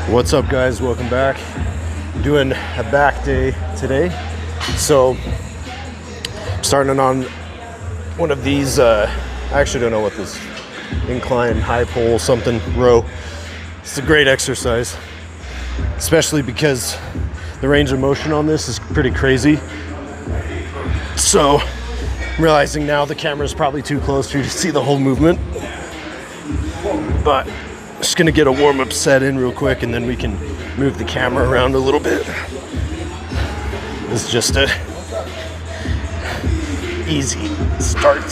What's up, guys? Welcome back. Doing a back day today. So starting on one of these, I actually don't know what this incline, high pull, something row. It's a great exercise, especially because the range of motion on this is pretty crazy. So I'm realizing now the camera's probably too close for you to see the whole movement, but just gonna get a warm-up set in real quick and then we can move the camera around a little bit. It's just a easy start.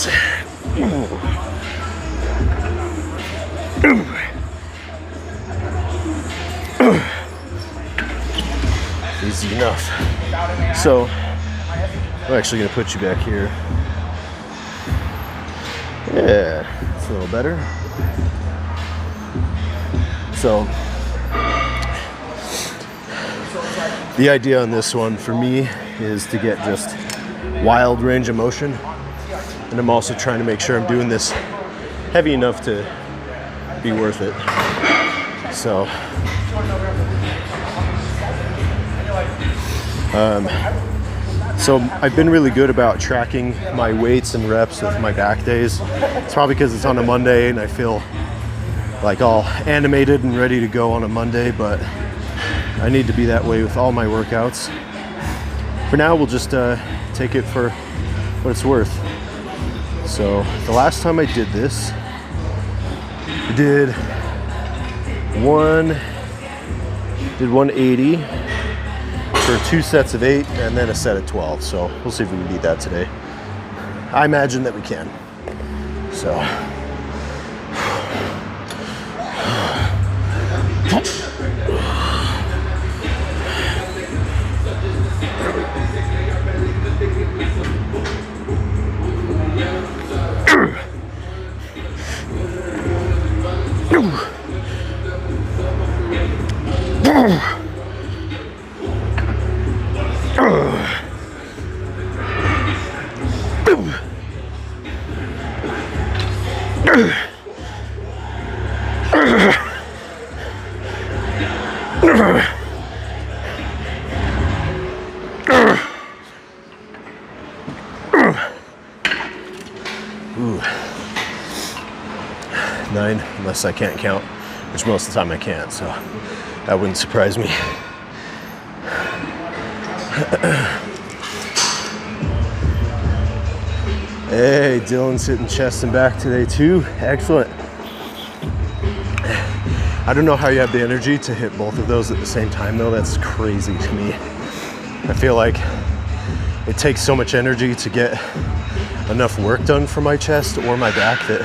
Easy enough. So I'm actually gonna put you back here. Yeah, it's a little better. So the idea on this one for me is to get just wild range of motion, and I'm also trying to make sure I'm doing this heavy enough to be worth it. So I've been really good about tracking my weights and reps with my back days. It's probably because it's on a Monday and I feel like all animated and ready to go on a Monday, but I need to be that way with all my workouts. For now, we'll just take it for what it's worth. So the last time I did this, I did 180 for 2 sets of 8 and then a set of 12. So we'll see if we can beat that today. I imagine that we can. So nine, unless I can't count, which most of the time I can't, so that wouldn't surprise me. Hey, Dylan's hitting chest and back today too. Excellent. I don't know how you have the energy to hit both of those at the same time though. That's crazy to me. I feel like it takes so much energy to get enough work done for my chest or my back that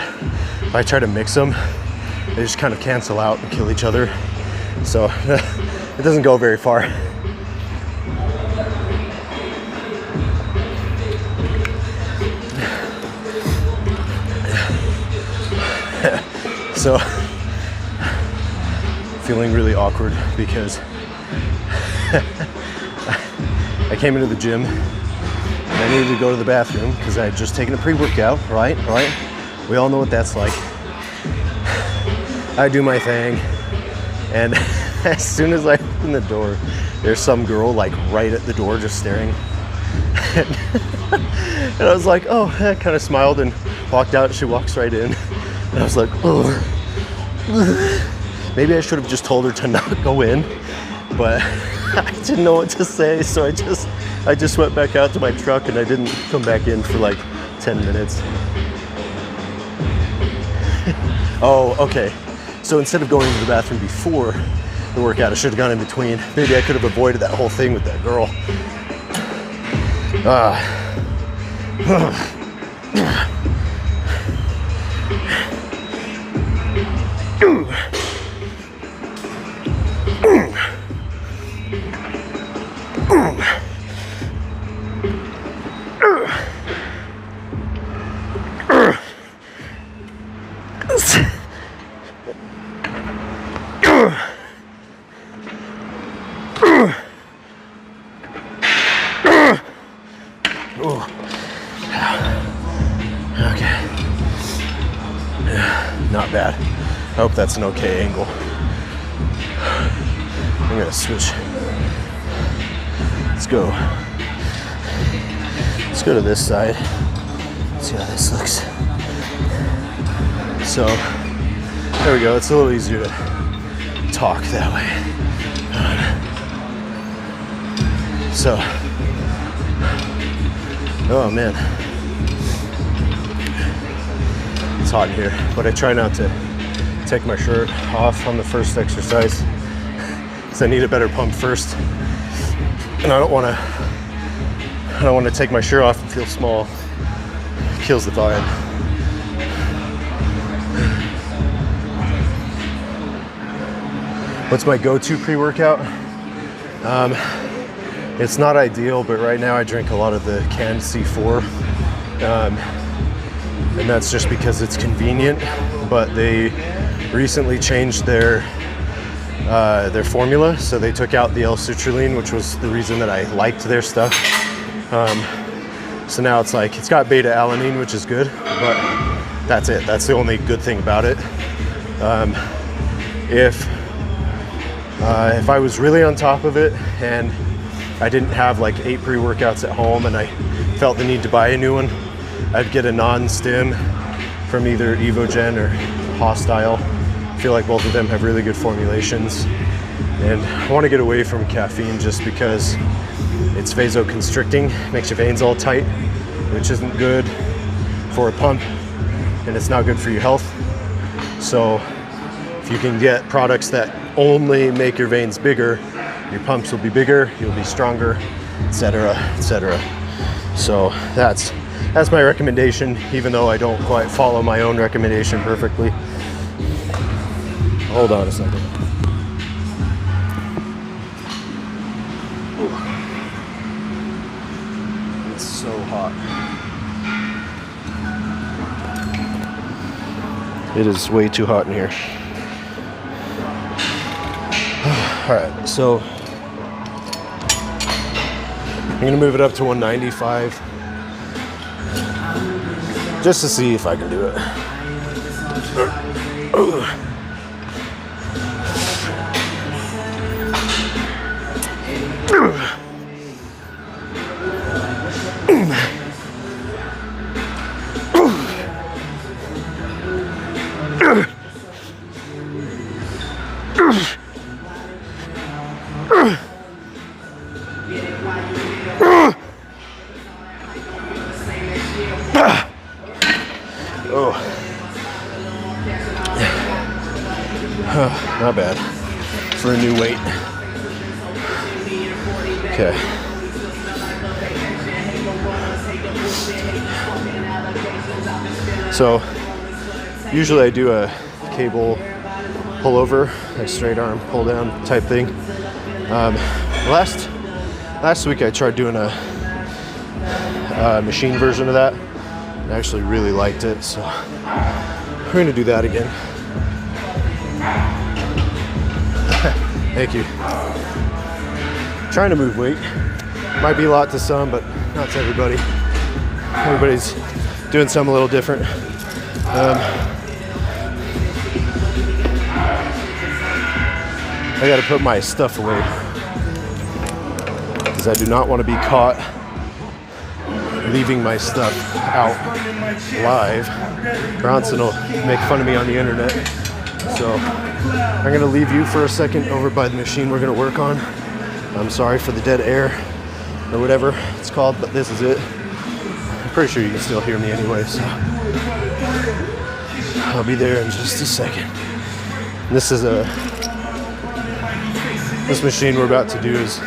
if I try to mix them, they just kind of cancel out and kill each other. So it doesn't go very far. So feeling really awkward because I came into the gym and I needed to go to the bathroom because I had just taken a pre-workout, right? We all know what that's like. I do my thing, and as soon as I open the door, there's some girl like right at the door just staring. And I was like, oh, I kind of smiled and walked out. She walks right in. And I was like, oh. Maybe I should have just told her to not go in, but I didn't know what to say, so I just went back out to my truck and I didn't come back in for like 10 minutes. Oh, okay. So instead of going to the bathroom before the workout, I should have gone in between. Maybe I could have avoided that whole thing with that girl. Not bad. I hope that's an okay angle. I'm gonna switch. Let's go. Let's go to this side. See how this looks. So there we go. It's a little easier to talk that way. So, oh man, it's hot in here, but I try not to take my shirt off on the first exercise because I need a better pump first, and I don't want to take my shirt off and feel small. It kills the vibe. What's my go-to pre-workout? It's not ideal, but right now I drink a lot of the canned C4, and that's just because it's convenient. But they recently changed their formula, so they took out the L-citrulline, which was the reason that I liked their stuff. So now it's like it's got beta-alanine, which is good, but that's it. That's the only good thing about it. If I was really on top of it and I didn't have like 8 pre-workouts at home and I felt the need to buy a new one, I'd get a non-stim from either Evogen or Hostile. I feel like both of them have really good formulations, and I want to get away from caffeine just because it's vasoconstricting, makes your veins all tight, which isn't good for a pump, and it's not good for your health. So if you can get products that only make your veins bigger, your pumps will be bigger, you'll be stronger, etc., etc. So that's my recommendation, even though I don't quite follow my own recommendation perfectly. Hold on a second. It's so hot. It is way too hot in here. All right, so I'm gonna move it up to 195 just to see if I can do it. Not bad for a new weight. Okay. So usually I do a cable pullover, like straight arm pull down type thing. Last week I tried doing a machine version of that. I actually really liked it, so we're going to do that again. Thank you. Trying to move weight. Might be a lot to some, but not to everybody. Everybody's doing something a little different. I gotta put my stuff away because I do not want to be caught leaving my stuff out live. Bronson will make fun of me on the internet. So I'm gonna leave you for a second over by the machine we're gonna work on. I'm sorry for the dead air or whatever it's called, but this is it. I'm pretty sure you can still hear me anyway, so I'll be there in just a second. This machine we're about to do is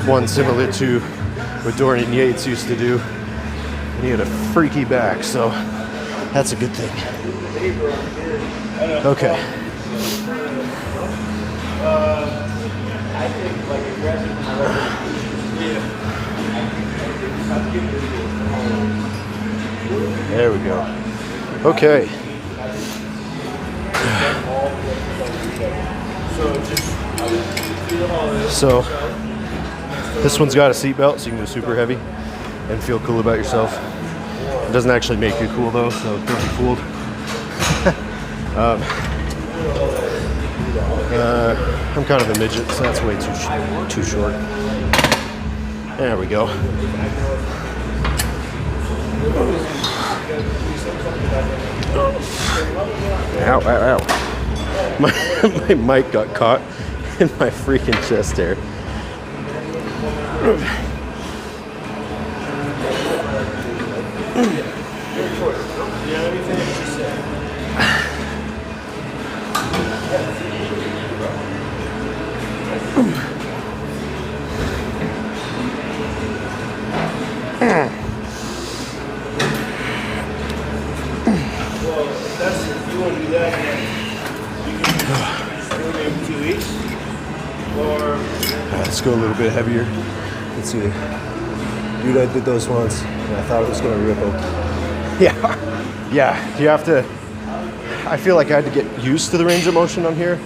one similar to what Dorian Yates used to do. And he had a freaky back, so that's a good thing. Okay. There we go. Okay. So this one's got a seatbelt, so you can go super heavy and feel cool about yourself. It doesn't actually make you cool though, so don't be fooled. I'm kind of a midget, so that's way too short. There we go. Ow, ow, ow. My mic got caught in my freaking chest hair. Let's go a little bit heavier. Let's see. Dude, I did those once and I thought it was gonna rip open. Yeah, you have to, I feel like I had to get used to the range of motion on here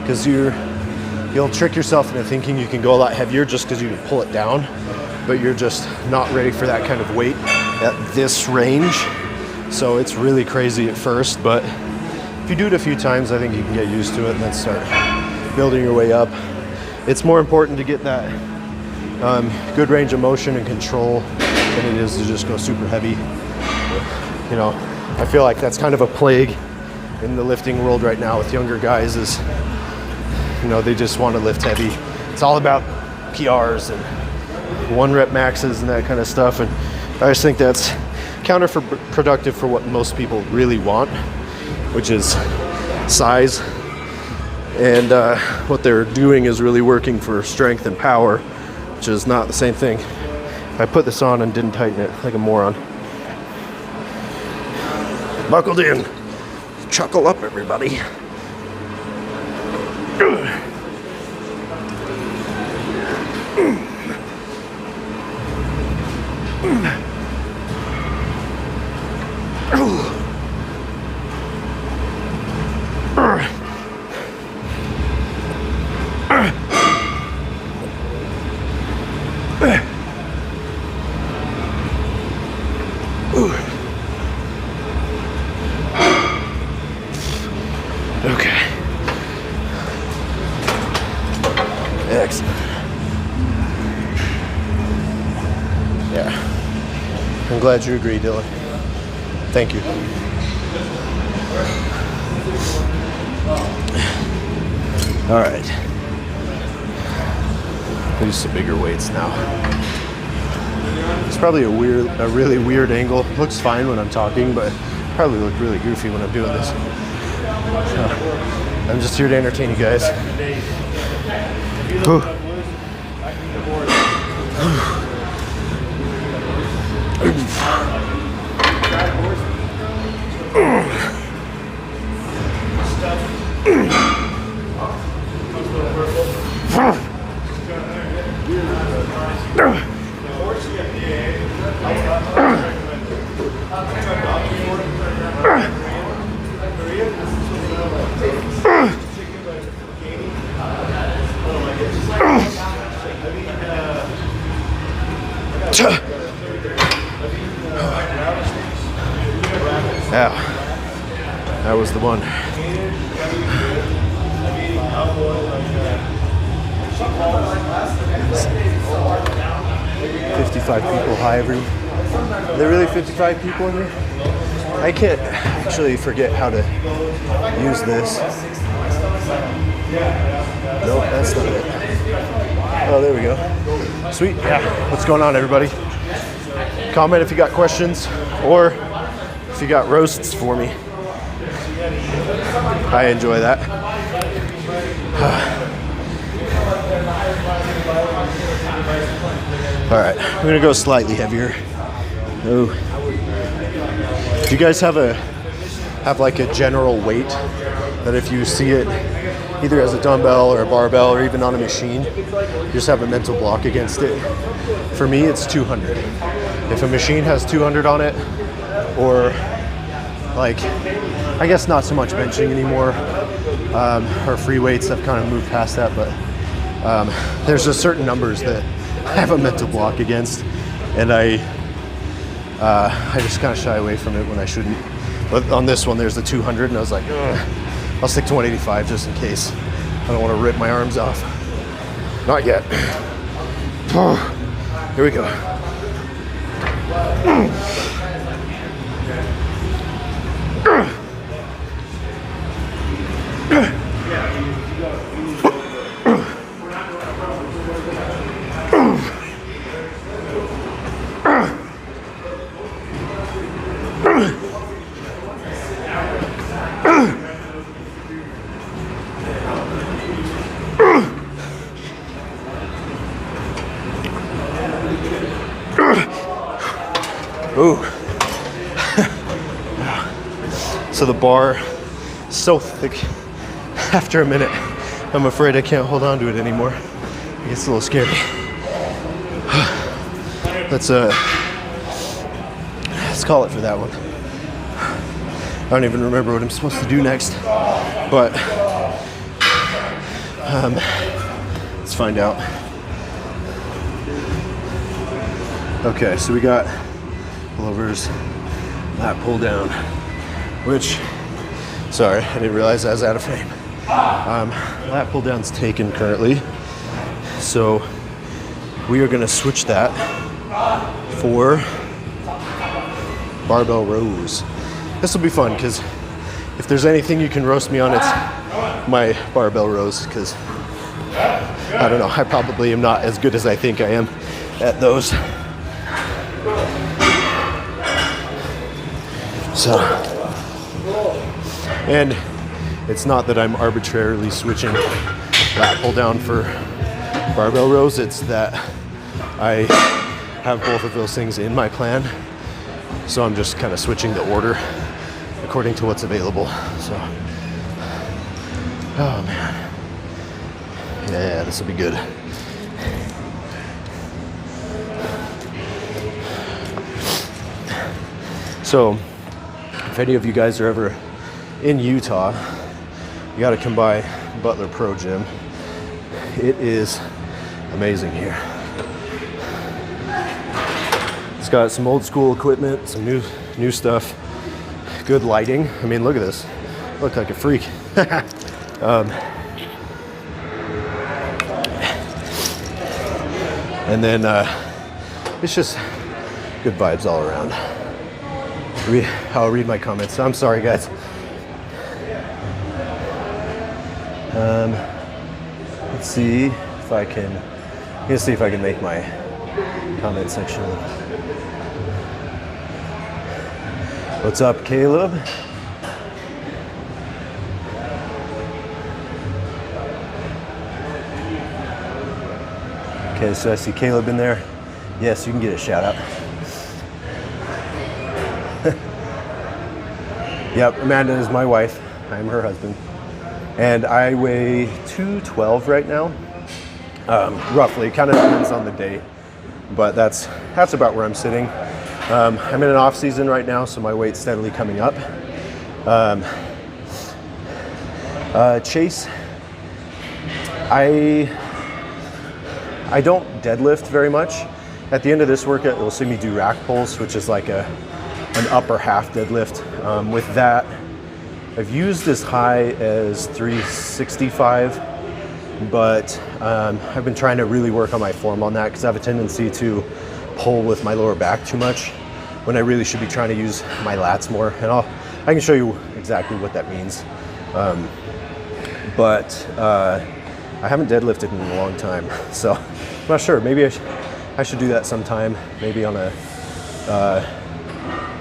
because you'll trick yourself into thinking you can go a lot heavier just because you can pull it down, but you're just not ready for that kind of weight at this range. So it's really crazy at first, but if you do it a few times, I think you can get used to it and then start building your way up. It's more important to get that good range of motion and control than it is to just go super heavy. You know, I feel like that's kind of a plague in the lifting world right now with younger guys is, you know, they just want to lift heavy. It's all about PRs and 1 rep maxes and that kind of stuff. And I just think that's counterproductive for what most people really want, which is size. And what they're doing is really working for strength and power, which is not the same thing. I put this on and didn't tighten it like a moron. Buckled in. Chuckle up, everybody. Okay. Excellent. Yeah. I'm glad you agree, Dylan. Thank you. All right. Use some bigger weights now. It's probably a really weird angle. Looks fine when I'm talking, but probably look really goofy when I'm doing this. I'm just here to entertain you guys. Yeah, that was the one. 55 people. Hi, everyone. Are there really 55 people in here? I can't actually forget how to use this. Nope, that's not it. Oh, there we go. Sweet. Yeah. What's going on, everybody? Comment if you got questions or if you got roasts for me. I enjoy that. All right, I'm gonna go slightly heavier. Oh, do you guys have like a general weight that if you see it either as a dumbbell or a barbell or even on a machine, you just have a mental block against it? For me, it's 200. If a machine has 200 on it, or like, I guess not so much benching anymore, or free weights, I've kind of moved past that, but there's just certain numbers that I have a mental block against, and I just kind of shy away from it when I shouldn't. But on this one, there's the 200, and I was like, ugh, I'll stick to 185 just in case. I don't want to rip my arms off. Not yet. Oh, here we go. Ooh. So the bar is so thick. After a minute, I'm afraid I can't hold on to it anymore. It gets a little scary. Let's call it for that one. I don't even remember what I'm supposed to do next, but let's find out. Okay, so we got pullovers, lat pull down, which, sorry, I didn't realize I was out of frame. Lat pull down's taken currently, so we are gonna switch that for barbell rows. This will be fun because if there's anything you can roast me on, it's my barbell rows, because I don't know, I probably am not as good as I think I am at those. So, and it's not that I'm arbitrarily switching lat pull down for barbell rows, it's that I have both of those things in my plan. So I'm just kind of switching the order according to what's available. So, oh man. Yeah, this will be good. So, if any of you guys are ever in Utah, you gotta come by Butler Pro Gym. It is amazing here. It's got some old school equipment, some new stuff, good lighting. I mean, look at this. I look like a freak. And then it's just good vibes all around. I'll read my comments. I'm sorry, guys. Let's see if I can. I'm gonna see if I can make my comment section. What's up, Caleb? Okay, so I see Caleb in there. Yes, you can get a shout out. Yep, Amanda is my wife. I'm her husband. And I weigh 212 right now. Roughly, kind of depends on the day. But that's about where I'm sitting. I'm in an off season right now, so my weight's steadily coming up. Chase, I don't deadlift very much. At the end of this workout, you'll see me do rack pulls, which is like an upper half deadlift. With that, I've used as high as 365, but I've been trying to really work on my form on that because I have a tendency to pull with my lower back too much when I really should be trying to use my lats more. And I can show you exactly what that means. But I haven't deadlifted in a long time, so I'm not sure. Maybe I should do that sometime, maybe on a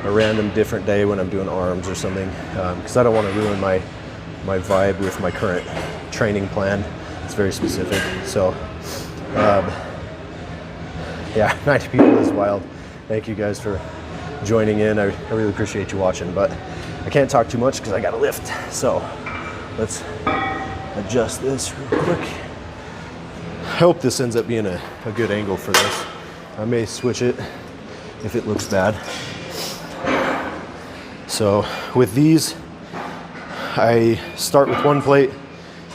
random different day when I'm doing arms or something, because I don't want to ruin my vibe with my current training plan. It's very specific. So yeah, 90 people is wild. Thank you guys for joining in. I really appreciate you watching, but I can't talk too much because I gotta lift. So let's adjust this real quick. I hope this ends up being a good angle for this. I may switch it if it looks bad. So with these, I start with one plate,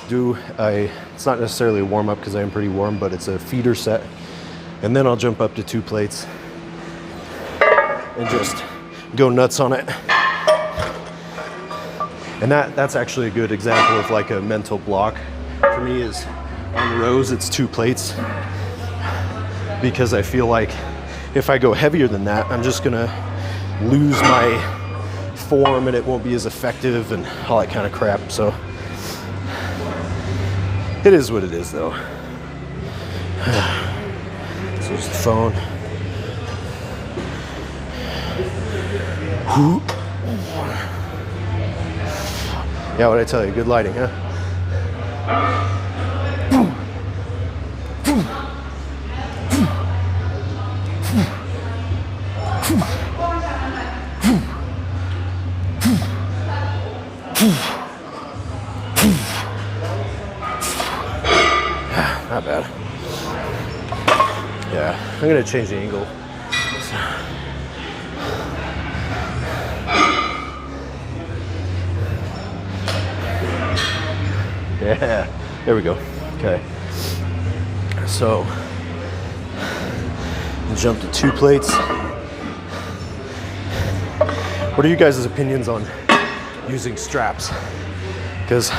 it's not necessarily a warm up because I am pretty warm, but it's a feeder set. And then I'll jump up to 2 plates and just go nuts on it. And that's actually a good example of like a mental block for for me is on the rows, it's 2 plates, because I feel like if I go heavier than that, I'm just gonna lose my form and it won't be as effective and all that kind of crap. So it is what it is, though. So there's the phone. Yeah, what'd I tell you? Good lighting, huh? Not bad. Yeah, I'm gonna change the angle. Yeah, there we go. Okay. So, jump to 2 plates. What are you guys' opinions on using straps? Because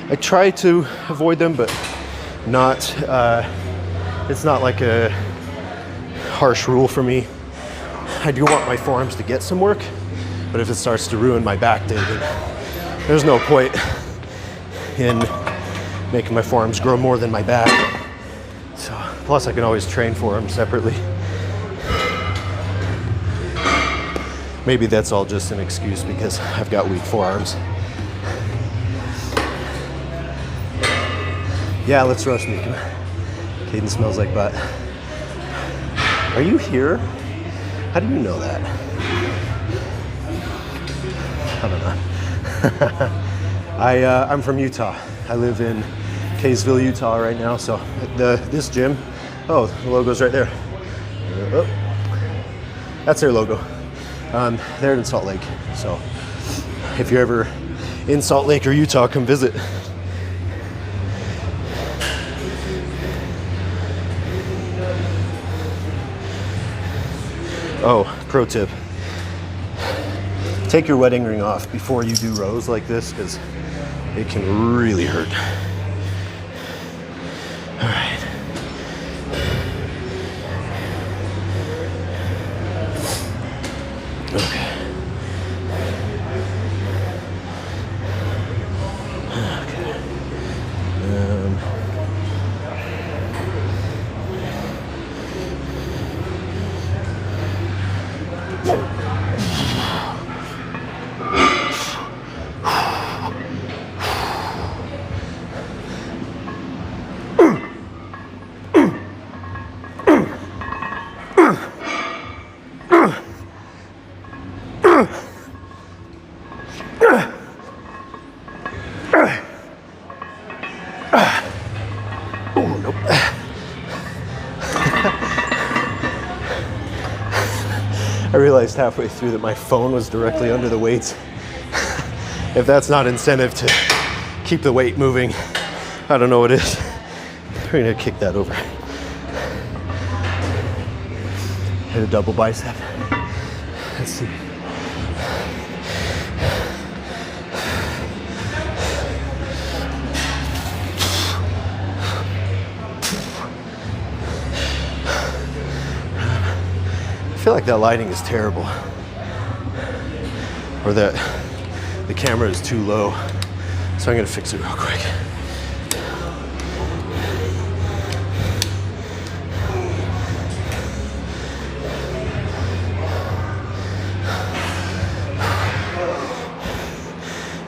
I try to avoid them, but not, it's not like a harsh rule for me. I do want my forearms to get some work, but if it starts to ruin my back day, then there's no point in making my forearms grow more than my back. So, plus I can always train for them separately. Maybe that's all just an excuse because I've got weak forearms. Yeah, let's roast me. Caden smells like butt. Are you here? How do you know that? I don't know. I'm from Utah. I live in Kaysville, Utah right now. So this gym, oh, the logo's right there. Oh, that's their logo. They're in Salt Lake. So if you're ever in Salt Lake or Utah, come visit. Oh, pro tip. Take your wedding ring off before you do rows like this because it can really hurt. All right. Okay. Oh, nope. I realized halfway through that my phone was directly under the weights. If that's not incentive to keep the weight moving, I don't know what is. We're gonna kick that over. Hit a double bicep. Let's see. I feel like that lighting is terrible, or that the camera is too low, so I'm gonna fix it real quick.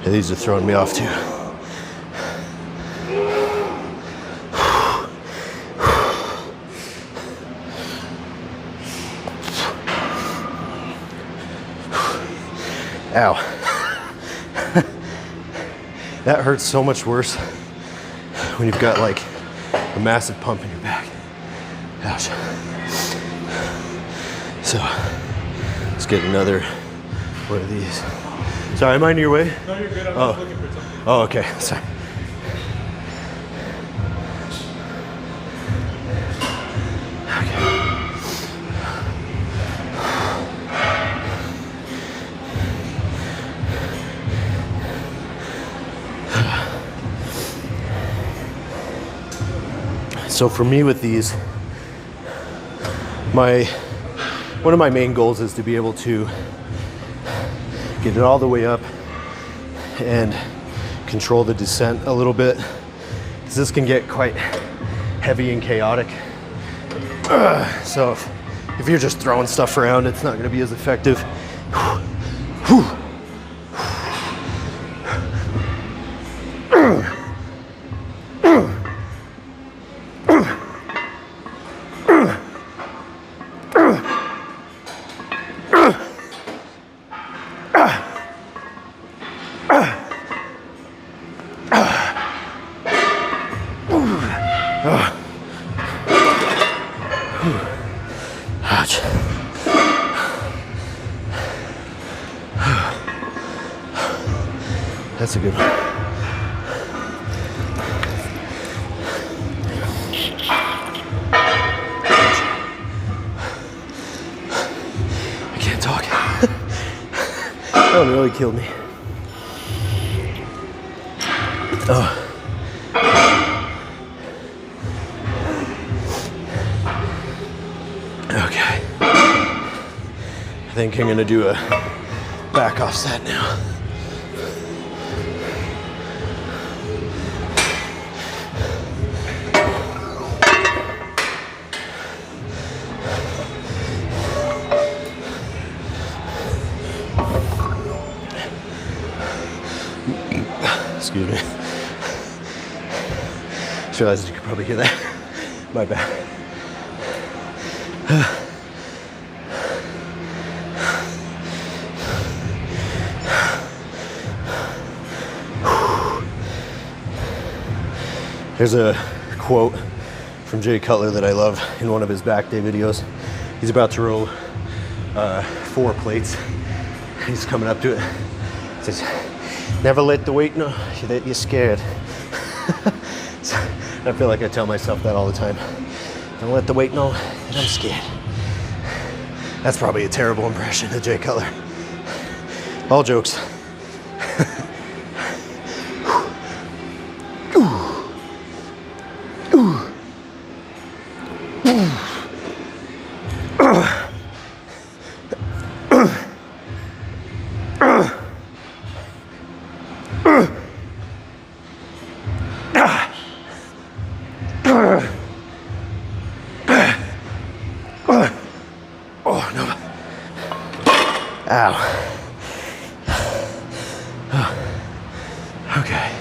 Yeah, these are throwing me off too. Ow. That hurts so much worse when you've got like a massive pump in your back. Ouch. So let's get another one of these. Sorry, am I in your way? No, you're good. I'm just looking for something. Oh, okay. Sorry. So for me with these, one of my main goals is to be able to get it all the way up and control the descent a little bit, because this can get quite heavy and chaotic. So if you're just throwing stuff around, it's not going to be as effective. Ouch. That's a good one. I can't talk. That one really killed me. Oh. Okay. I think I'm gonna do a back offset now. Excuse me. Just realized you could probably hear that. My bad. There's a quote from Jay Cutler that I love in one of his back day videos. He's about to row 4 plates. He's coming up to it. He says, "Never let the weight know that you're scared." So I feel like I tell myself that all the time. Don't let the weight know that I'm scared. That's probably a terrible impression of Jay Cutler. All jokes. Oh, no. Ow. Okay.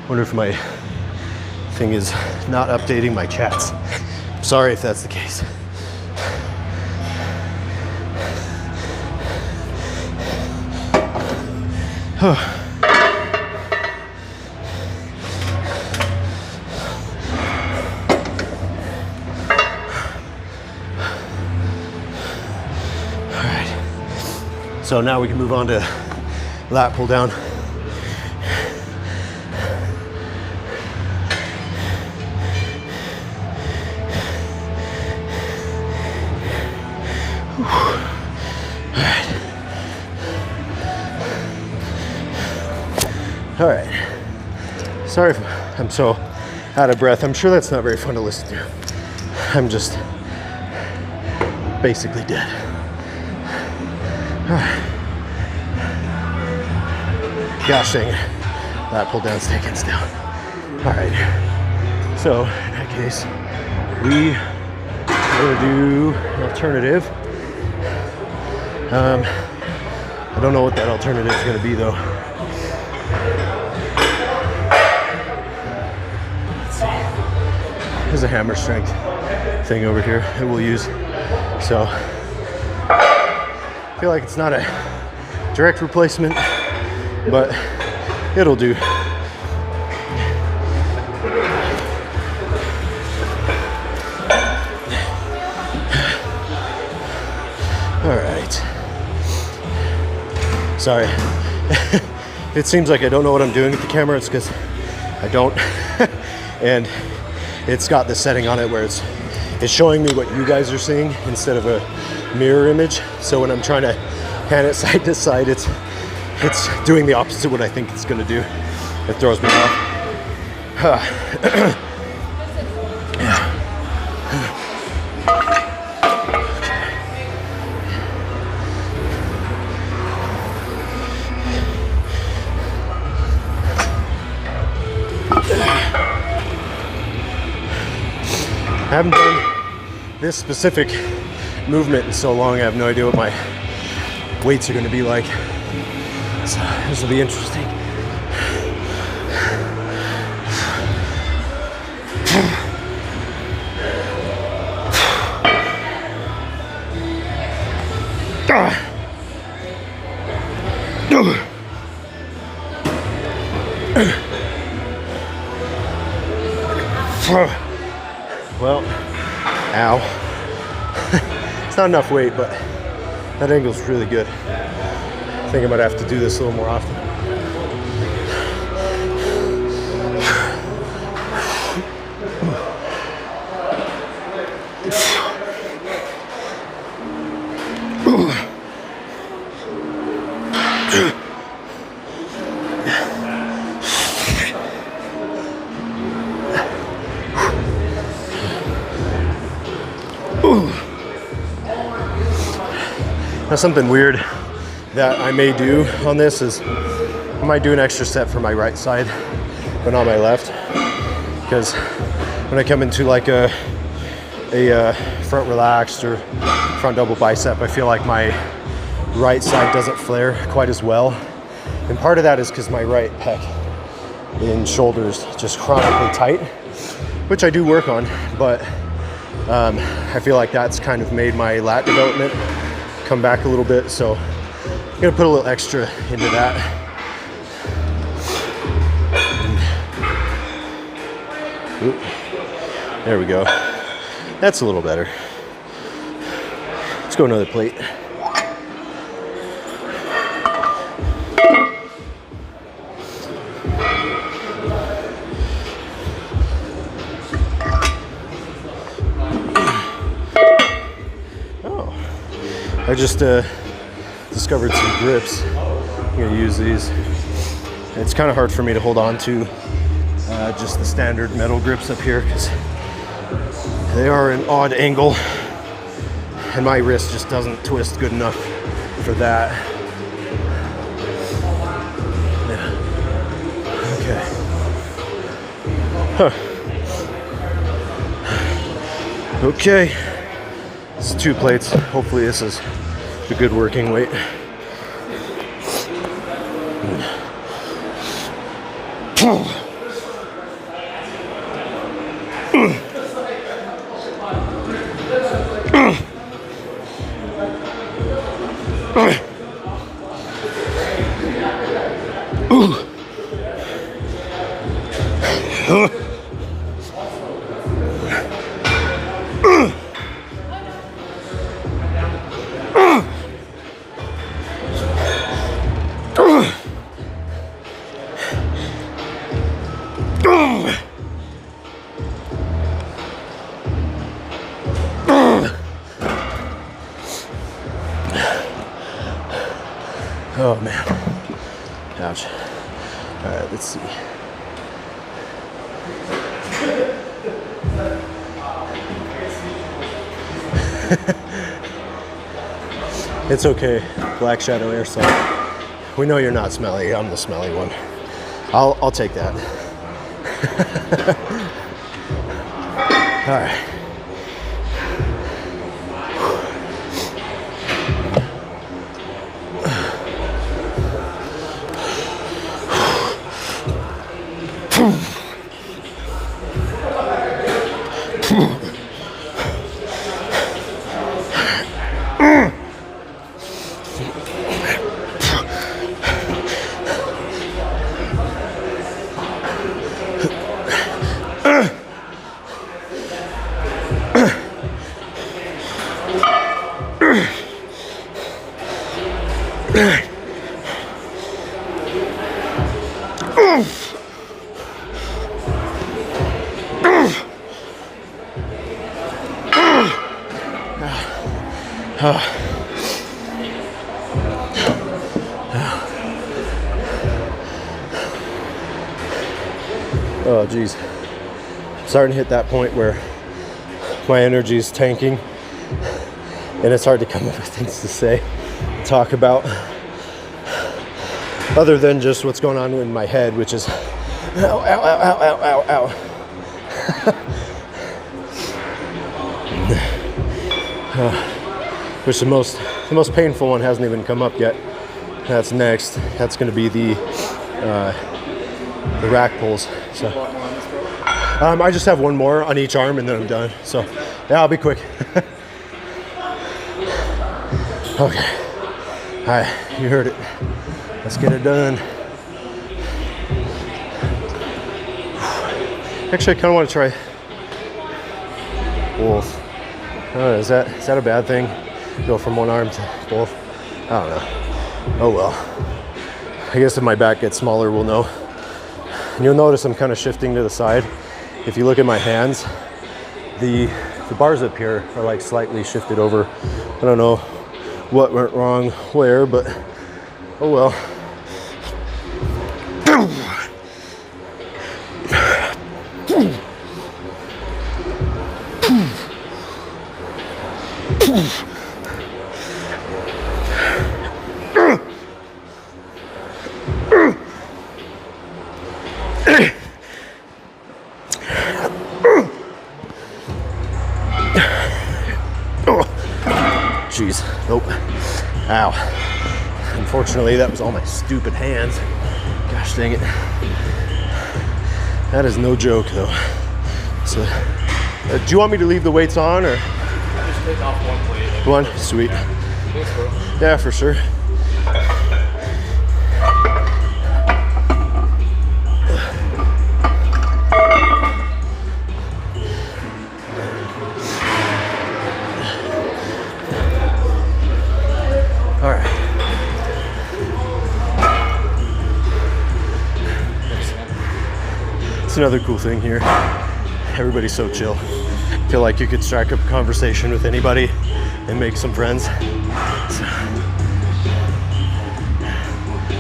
Wonder if my thing is not updating my chats. I'm sorry if that's the case. So now we can move on to lat pull down. All right. Sorry if I'm so out of breath. I'm sure that's not very fun to listen to. I'm just basically dead. Gosh dang it. That pull down's taking us down. All right. So in that case, we are going to do an alternative. I don't know what that alternative is going to be though. Let's see. There's a hammer strength thing over here that we'll use. So I feel like it's not a direct replacement, but it'll do. All right. Sorry. It seems like I don't know what I'm doing with the camera. It's because I don't. And it's got this setting on it where it's showing me what you guys are seeing instead of a mirror image. So when I'm trying to pan it side to side, it's it's doing the opposite of what I think it's going to do. It throws me off. I haven't done this specific movement in so long, I have no idea what my weights are going to be like. So this will be interesting. Well, ow. It's not enough weight, but that angle's really good. I think I might have to do this a little more often. Now, something weird that I may do on this is I might do an extra set for my right side, but not my left. Because when I come into like a front relaxed or front double bicep, I feel like my right side doesn't flare quite as well. And part of that is because my right pec and shoulders just chronically tight, which I do work on, but I feel like that's kind of made my lat development come back a little bit, so I'm gonna put a little extra into that. Oop. There we go. That's a little better. Let's go another plate. I just discovered some grips. I'm gonna use these. It's kind of hard for me to hold on to just the standard metal grips up here because they are an odd angle and my wrist just doesn't twist good enough for that. Yeah. Okay. Huh. Okay. It's 2 plates. Hopefully this is a good working weight. Oh man, ouch. All right, let's see. It's okay, Black Shadow Airsoft. We know you're not smelly, I'm the smelly one. I'll take that. All right. Oh geez, I'm starting to hit that point where my energy is tanking and it's hard to come up with things to say, talk about, other than just what's going on in my head, which is ow, ow, ow, ow, ow, ow, ow. Which the most painful one hasn't even come up yet. That's next. That's going to be the rack pulls. So I just have one more on each arm and then I'm done. So yeah, I'll be quick. Okay. All right, you heard it. Let's get it done. Actually, I kind of want to try both. Is that a bad thing? Go from one arm to both? I don't know. Oh well. I guess if my back gets smaller, we'll know. And you'll notice I'm kind of shifting to the side. If you look at my hands, the bars up here are like slightly shifted over. I don't know what went wrong where, but oh well. Jeez, nope. Ow. Unfortunately, that was all my stupid hands. Gosh dang it. That is no joke, though. So, do you want me to leave the weights on, or? Just take off one plate. One? Sweet. Thanks, bro. Yeah, for sure. It's another cool thing here. Everybody's so chill. I feel like you could strike up a conversation with anybody and make some friends. So,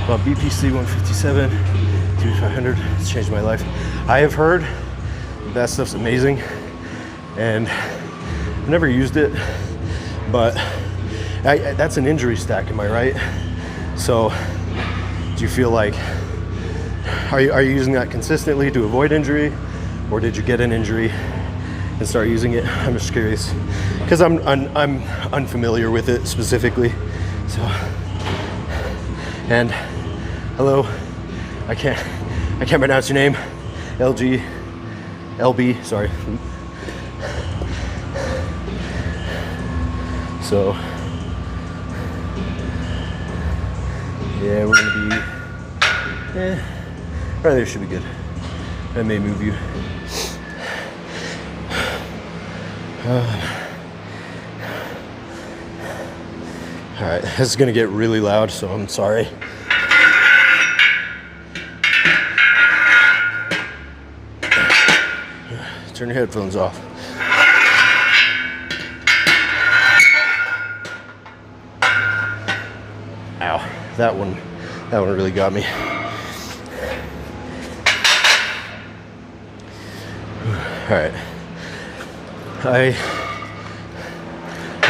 well, BPC 157, 2500, it's changed my life. I have heard that stuff's amazing, and I've never used it, but that's an injury stack, am I right? So, do you feel like, are you using that consistently to avoid injury, or did you get an injury and start using it? I'm just curious, because I'm unfamiliar with it specifically. So, and hello, I can't pronounce your name. LB, sorry. So, yeah, we're gonna be, right there should be good. That may move you. All right, this is gonna get really loud, so I'm sorry. Turn your headphones off. Ow, that one really got me. All right, I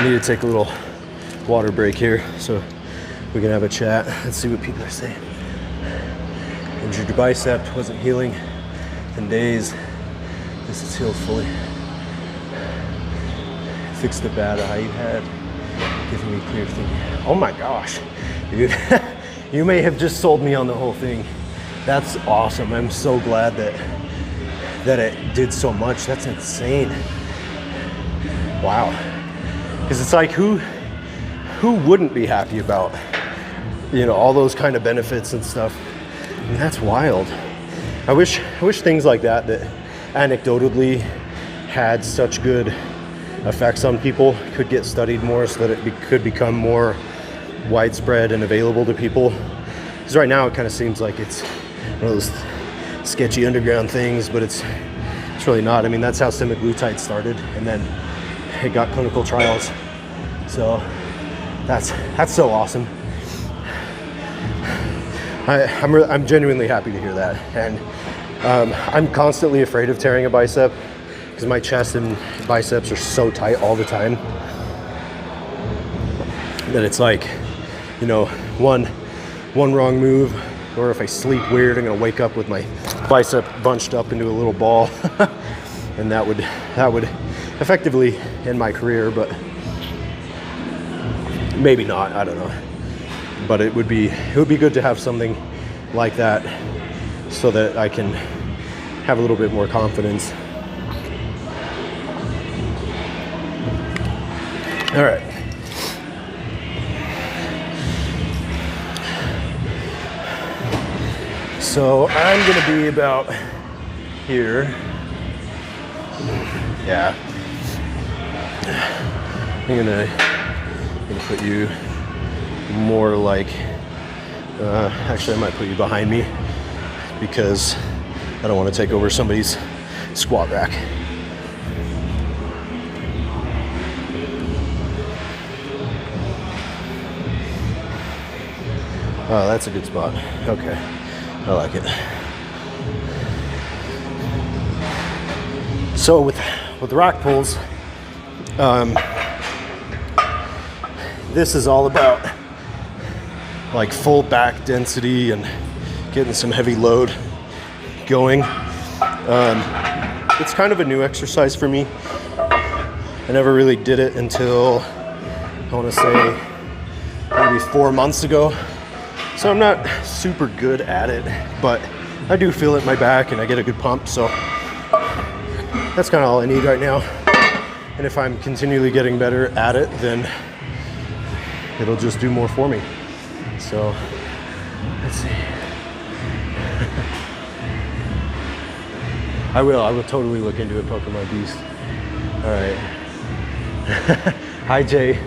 need to take a little water break here so we can have a chat. Let's see what people are saying. Injured your bicep, wasn't healing in days. This is healed fully. Fixed the bad eye you had, giving me clear thinking. Oh my gosh, dude. You may have just sold me on the whole thing. That's awesome. I'm so glad that it did so much. That's insane. Wow. Because it's like, who wouldn't be happy about, all those kind of benefits and stuff? I mean, that's wild. I wish things like that anecdotally had such good effects on people could get studied more, so that it could become more widespread and available to people. Because right now it kind of seems like it's one of those sketchy underground things, but it's really not. I mean, that's how semaglutide started, and then it got clinical trials. So that's so awesome. I'm genuinely happy to hear that, and I'm constantly afraid of tearing a bicep because my chest and biceps are so tight all the time that it's like, you know, one wrong move, or if I sleep weird, I'm gonna wake up with my bicep bunched up into a little ball, and that would effectively end my career, but maybe not. I don't know. But it would be good to have something like that so that I can have a little bit more confidence. All right. So I'm gonna be about here. Yeah. I'm gonna put you more like, actually I might put you behind me because I don't want to take over somebody's squat rack. Oh, that's a good spot. Okay, I like it. So with rack pulls, this is all about like full back density and getting some heavy load going. It's kind of a new exercise for me. I never really did it until, I want to say, maybe 4 months ago. So I'm not super good at it, but I do feel it in my back and I get a good pump. So that's kind of all I need right now. And if I'm continually getting better at it, then it'll just do more for me. So let's see. I will totally look into it, Pokemon Beast. All right. Hi, Jay.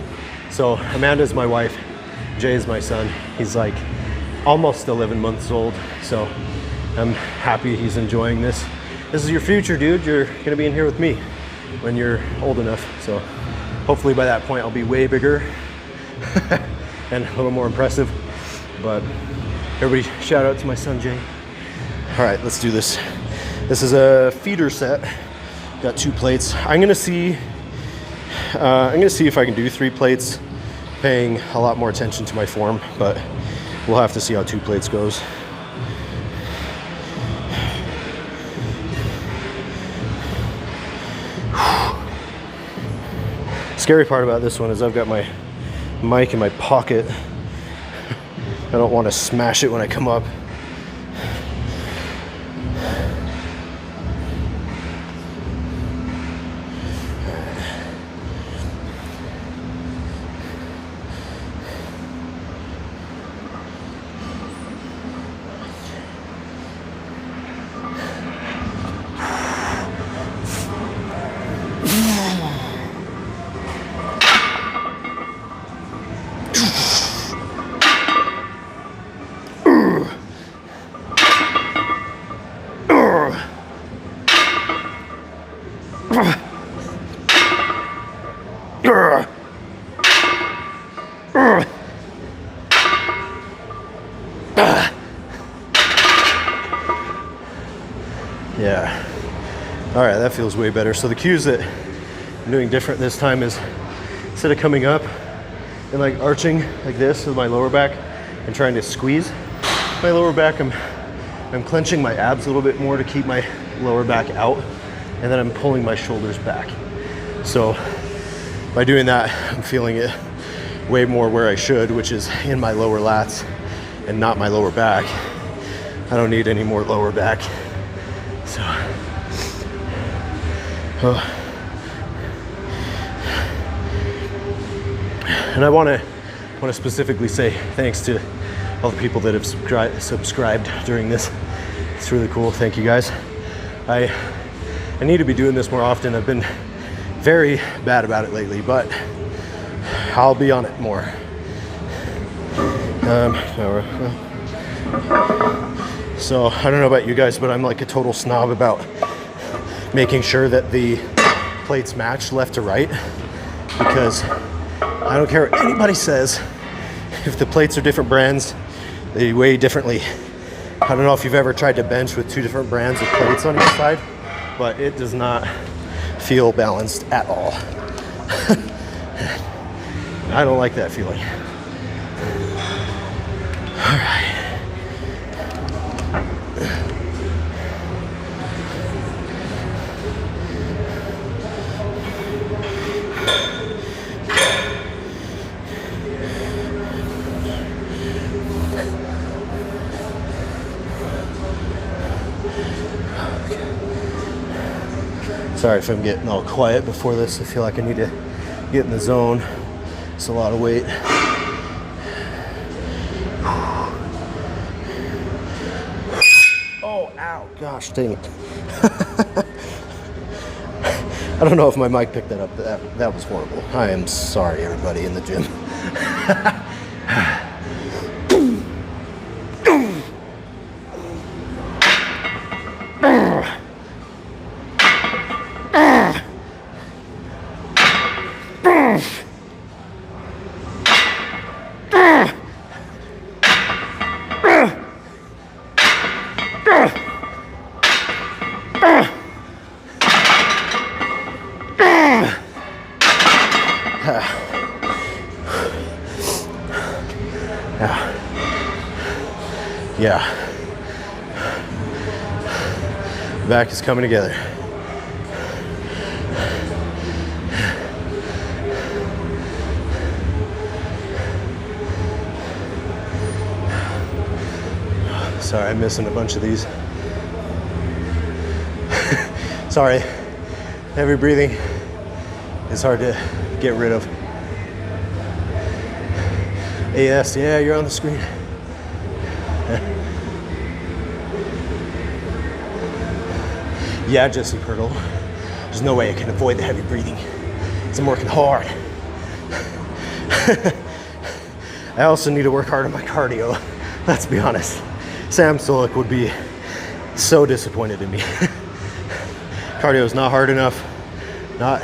So Amanda's my wife. Jay is my son. He's like almost 11 months old. So I'm happy he's enjoying this. This is your future, dude. You're gonna be in here with me when you're old enough. So hopefully by that point I'll be way bigger and a little more impressive. But everybody shout out to my son, Jay. All right, let's do this. This is a feeder set. Got 2 plates. I'm gonna see if I can do 3 plates, paying a lot more attention to my form, but we'll have to see how 2 plates goes. Scary part about this one is I've got my mic in my pocket. I don't want to smash it when I come up. Yeah. All right, that feels way better. So the cues that I'm doing different this time is instead of coming up and like arching like this with my lower back and trying to squeeze my lower back, I'm clenching my abs a little bit more to keep my lower back out, and then I'm pulling my shoulders back. So by doing that, I'm feeling it way more where I should, which is in my lower lats and not my lower back. I don't need any more lower back. So, and I want to specifically say thanks to all the people that have subscribed during this. It's really cool. Thank you guys. I need to be doing this more often. I've been very bad about it lately, but I'll be on it more. So I don't know about you guys, but I'm like a total snob about making sure that the plates match left to right, because I don't care what anybody says. If the plates are different brands, they weigh differently. I don't know if you've ever tried to bench with 2 different brands of plates on your side, but it does not feel balanced at all. I don't like that feeling. All right. Sorry if I'm getting all quiet before this. I feel like I need to get in the zone. It's a lot of weight. Oh, ow, gosh, dang it. I don't know if my mic picked that up, but that was horrible. I am sorry, everybody in the gym. Yeah. Back is coming together. Sorry, I'm missing a bunch of these. Sorry. Heavy breathing is hard to get rid of. AS, yeah, you're on the screen. Yeah, Jesse Pirtle. There's no way I can avoid the heavy breathing. I'm working hard. I also need to work hard on my cardio. Let's be honest. Sam Solik would be so disappointed in me. Cardio is not hard enough. Not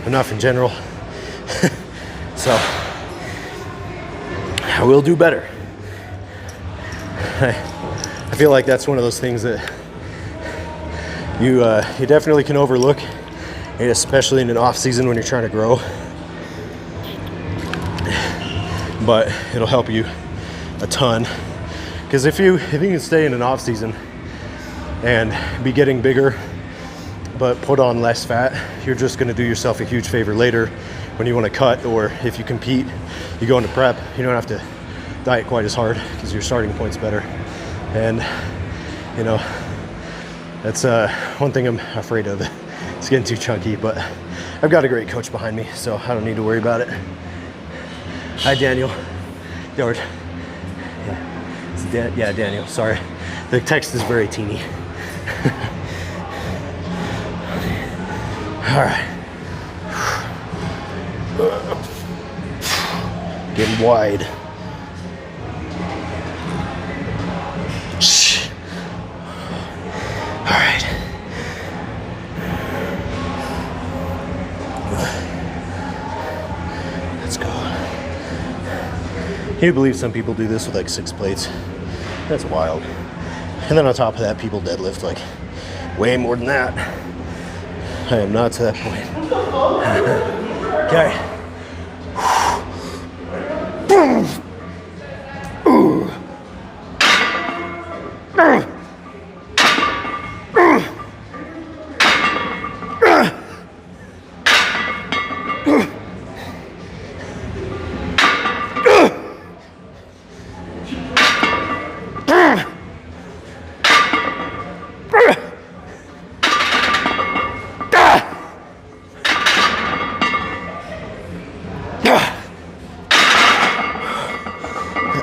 enough in general. So I will do better. I feel like that's one of those things that you definitely can overlook, and especially in an off season when you're trying to grow. But it'll help you a ton, because if you can stay in an off season and be getting bigger but put on less fat, you're just going to do yourself a huge favor later when you want to cut, or if you compete, you go into prep, you don't have to diet quite as hard because your starting point's better. And you know, that's one thing I'm afraid of. It's getting too chunky, but I've got a great coach behind me, so I don't need to worry about it. Hi, Daniel. George. Yeah, Daniel, sorry. The text is very teeny. All right. Getting wide. All right. Let's go. Can you believe some people do this with like 6 plates? That's wild. And then on top of that, people deadlift like way more than that. I am not to that point. Okay.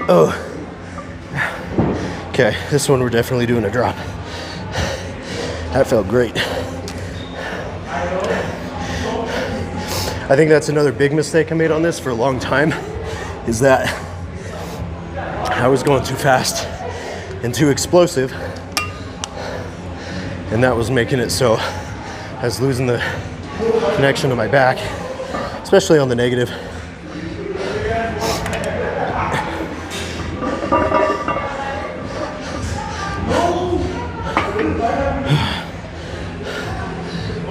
Oh. Okay, this one we're definitely doing a drop. That felt great. I think that's another big mistake I made on this for a long time, is that I was going too fast and too explosive, and that was making it so I was losing the connection to my back, especially on the negative.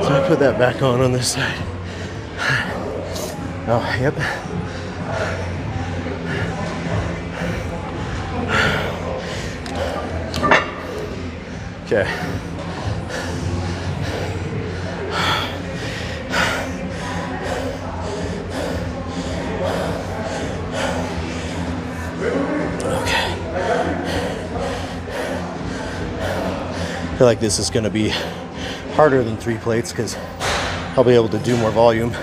So I put that back on this side. Oh, yep. Okay. I feel like this is going to be harder than 3 plates because I'll be able to do more volume,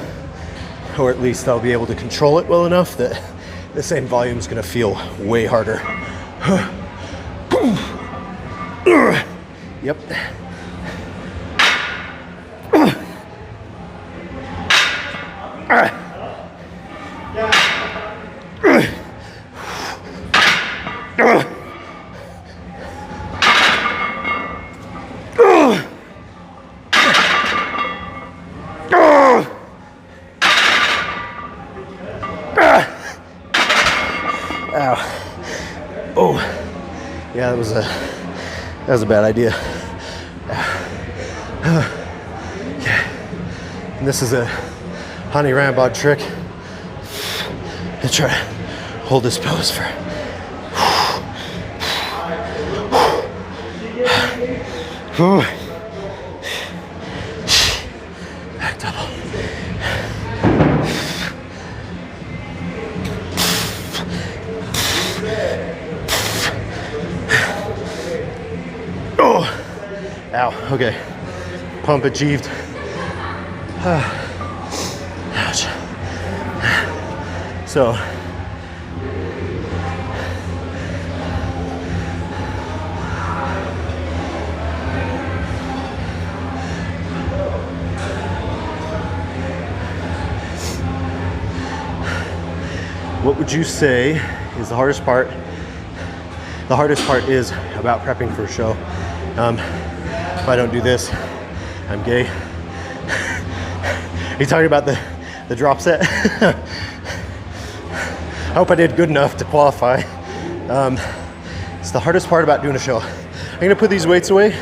or at least I'll be able to control it well enough that the same volume is going to feel way harder. Yep. Ow. Oh. Yeah, that was a bad idea. Okay. And this is a honey ramrod trick. I try to hold this pose for back double. Oh, ow, okay. Pump achieved. Ouch. So, what would you say is the hardest part? The hardest part is about prepping for a show. If I don't do this, I'm gay. Are you talking about the drop set? I hope I did good enough to qualify. It's the hardest part about doing a show. I'm gonna put these weights away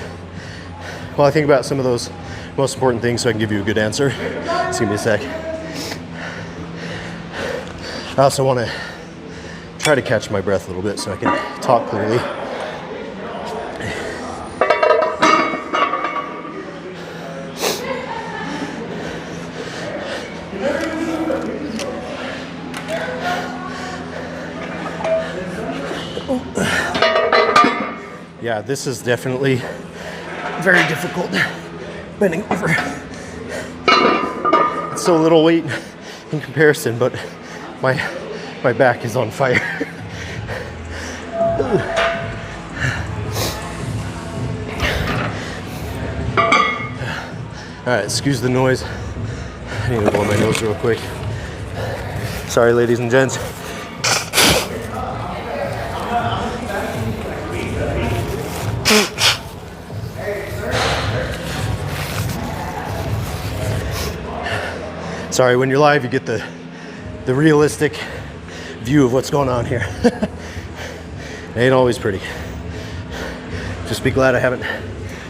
while I think about some of those most important things so I can give you a good answer. Just give me a sec. I also want to try to catch my breath a little bit so I can talk clearly. Yeah, this is definitely very difficult bending over. It's so little weight in comparison, but my back is on fire. All right, excuse the noise. I need to blow my nose real quick. Sorry, ladies and gents. Sorry, when you're live, you get the realistic view of what's going on here. It ain't always pretty. Just be glad I haven't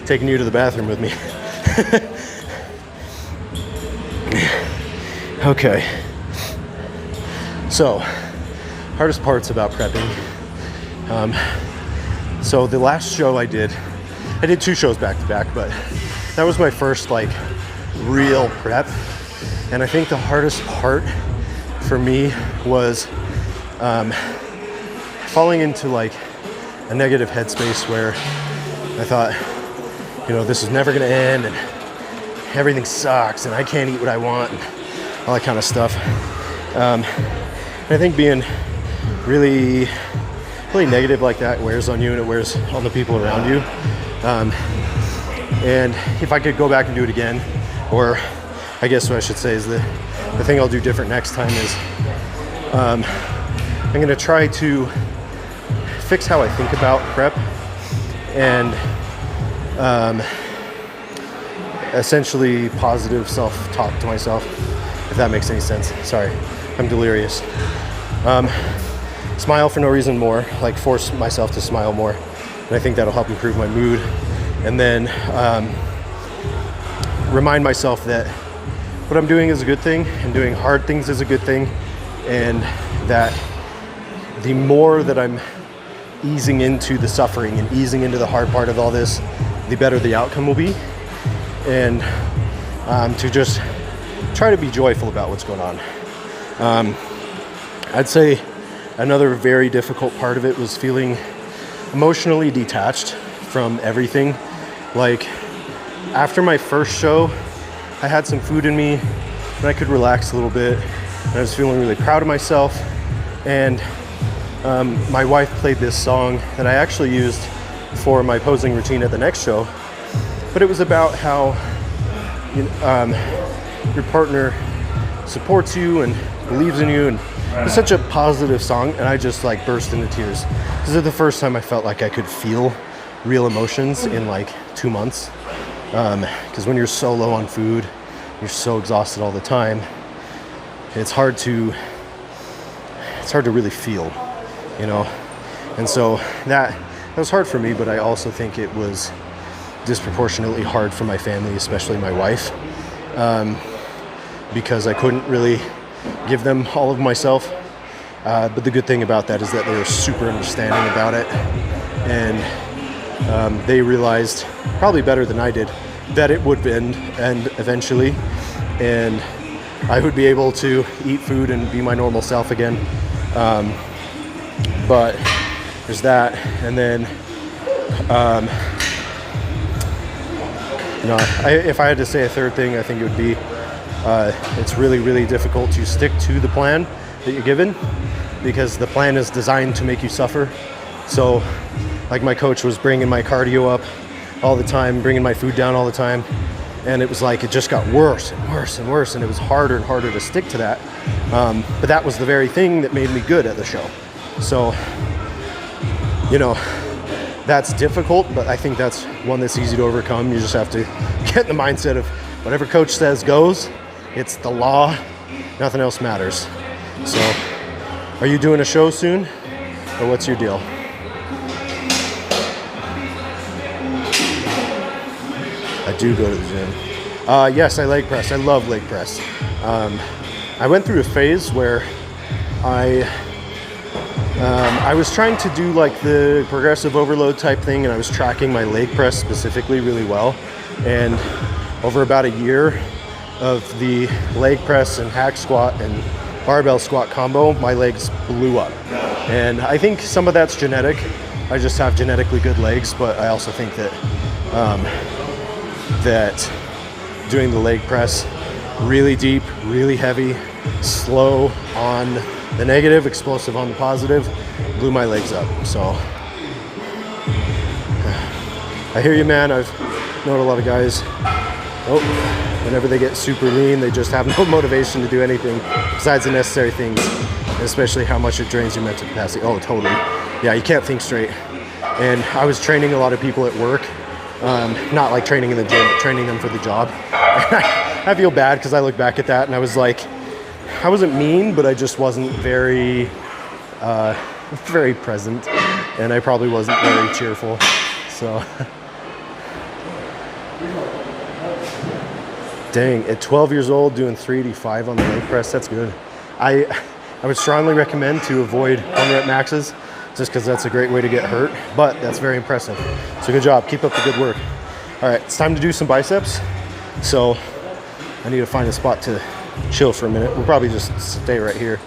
taken you to the bathroom with me. Okay. So, hardest parts about prepping. So the last show I did 2 shows back to back, but that was my first like real prep. And I think the hardest part for me was falling into like a negative headspace where I thought, you know, this is never gonna end and everything sucks and I can't eat what I want and all that kind of stuff. And I think being really negative like that wears on you and it wears on the people around you. And if I could go back and do it again, or I guess what I should say is the thing I'll do different next time is I'm gonna try to fix how I think about prep and essentially positive self-talk to myself, if that makes any sense. Sorry, I'm delirious. Smile for no reason more, like force myself to smile more. And I think that'll help improve my mood and then remind myself that what I'm doing is a good thing and doing hard things is a good thing, and that the more that I'm easing into the suffering and easing into the hard part of all this, the better the outcome will be. And to just try to be joyful about what's going on. I'd say another very difficult part of it was feeling emotionally detached from everything. Like after my first show, I had some food in me and I could relax a little bit. And I was feeling really proud of myself. And my wife played this song that I actually used for my posing routine at the next show. But it was about how your partner supports you and believes in you, and it's such a positive song, and I just like burst into tears. This is the first time I felt like I could feel real emotions in like 2 months, because when you're so low on food, you're so exhausted all the time, it's hard to really feel, you know. And so that was hard for me, but I also think it was disproportionately hard for my family, especially my wife, because I couldn't really give them all of myself. But the good thing about that is that they were super understanding about it, and they realized, probably better than I did, that it would end eventually, and I would be able to eat food and be my normal self again. But there's that, and then if I had to say a third thing, I think it would be it's really, really difficult to stick to the plan that you're given, because the plan is designed to make you suffer. So like my coach was bringing my cardio up all the time, bringing my food down all the time, and it was like it just got worse and worse and worse, and it was harder and harder to stick to that. But that was the very thing that made me good at the show. So, you know, that's difficult, but I think that's one that's easy to overcome. You just have to get in the mindset of whatever coach says goes. It's the law. Nothing else matters. So, are you doing a show soon, or what's your deal? I do go to the gym. Yes, I leg press. I love leg press. I went through a phase where I was trying to do like the progressive overload type thing, and I was tracking my leg press specifically really well. And over about a year of the leg press and hack squat and barbell squat combo, my legs blew up. And I think some of that's genetic. I just have genetically good legs, but I also think that that doing the leg press really deep, really heavy, slow on the negative, explosive on the positive, blew my legs up. So I hear you, man. I've known a lot of guys, whenever they get super lean, they just have no motivation to do anything besides the necessary things, especially how much it drains your mental capacity. Oh, totally. Yeah, you can't think straight. And I was training a lot of people at work, not like training in the gym, but training them for the job. I feel bad because I look back at that and I was like, I wasn't mean, but I just wasn't very, very present, and I probably wasn't very cheerful. So, dang, at 12 years old doing 385 on the leg press, that's good. I would strongly recommend to avoid 1 rep maxes, just because that's a great way to get hurt, but that's very impressive. So good job, keep up the good work. All right, it's time to do some biceps. So I need to find a spot to chill for a minute. We'll probably just stay right here.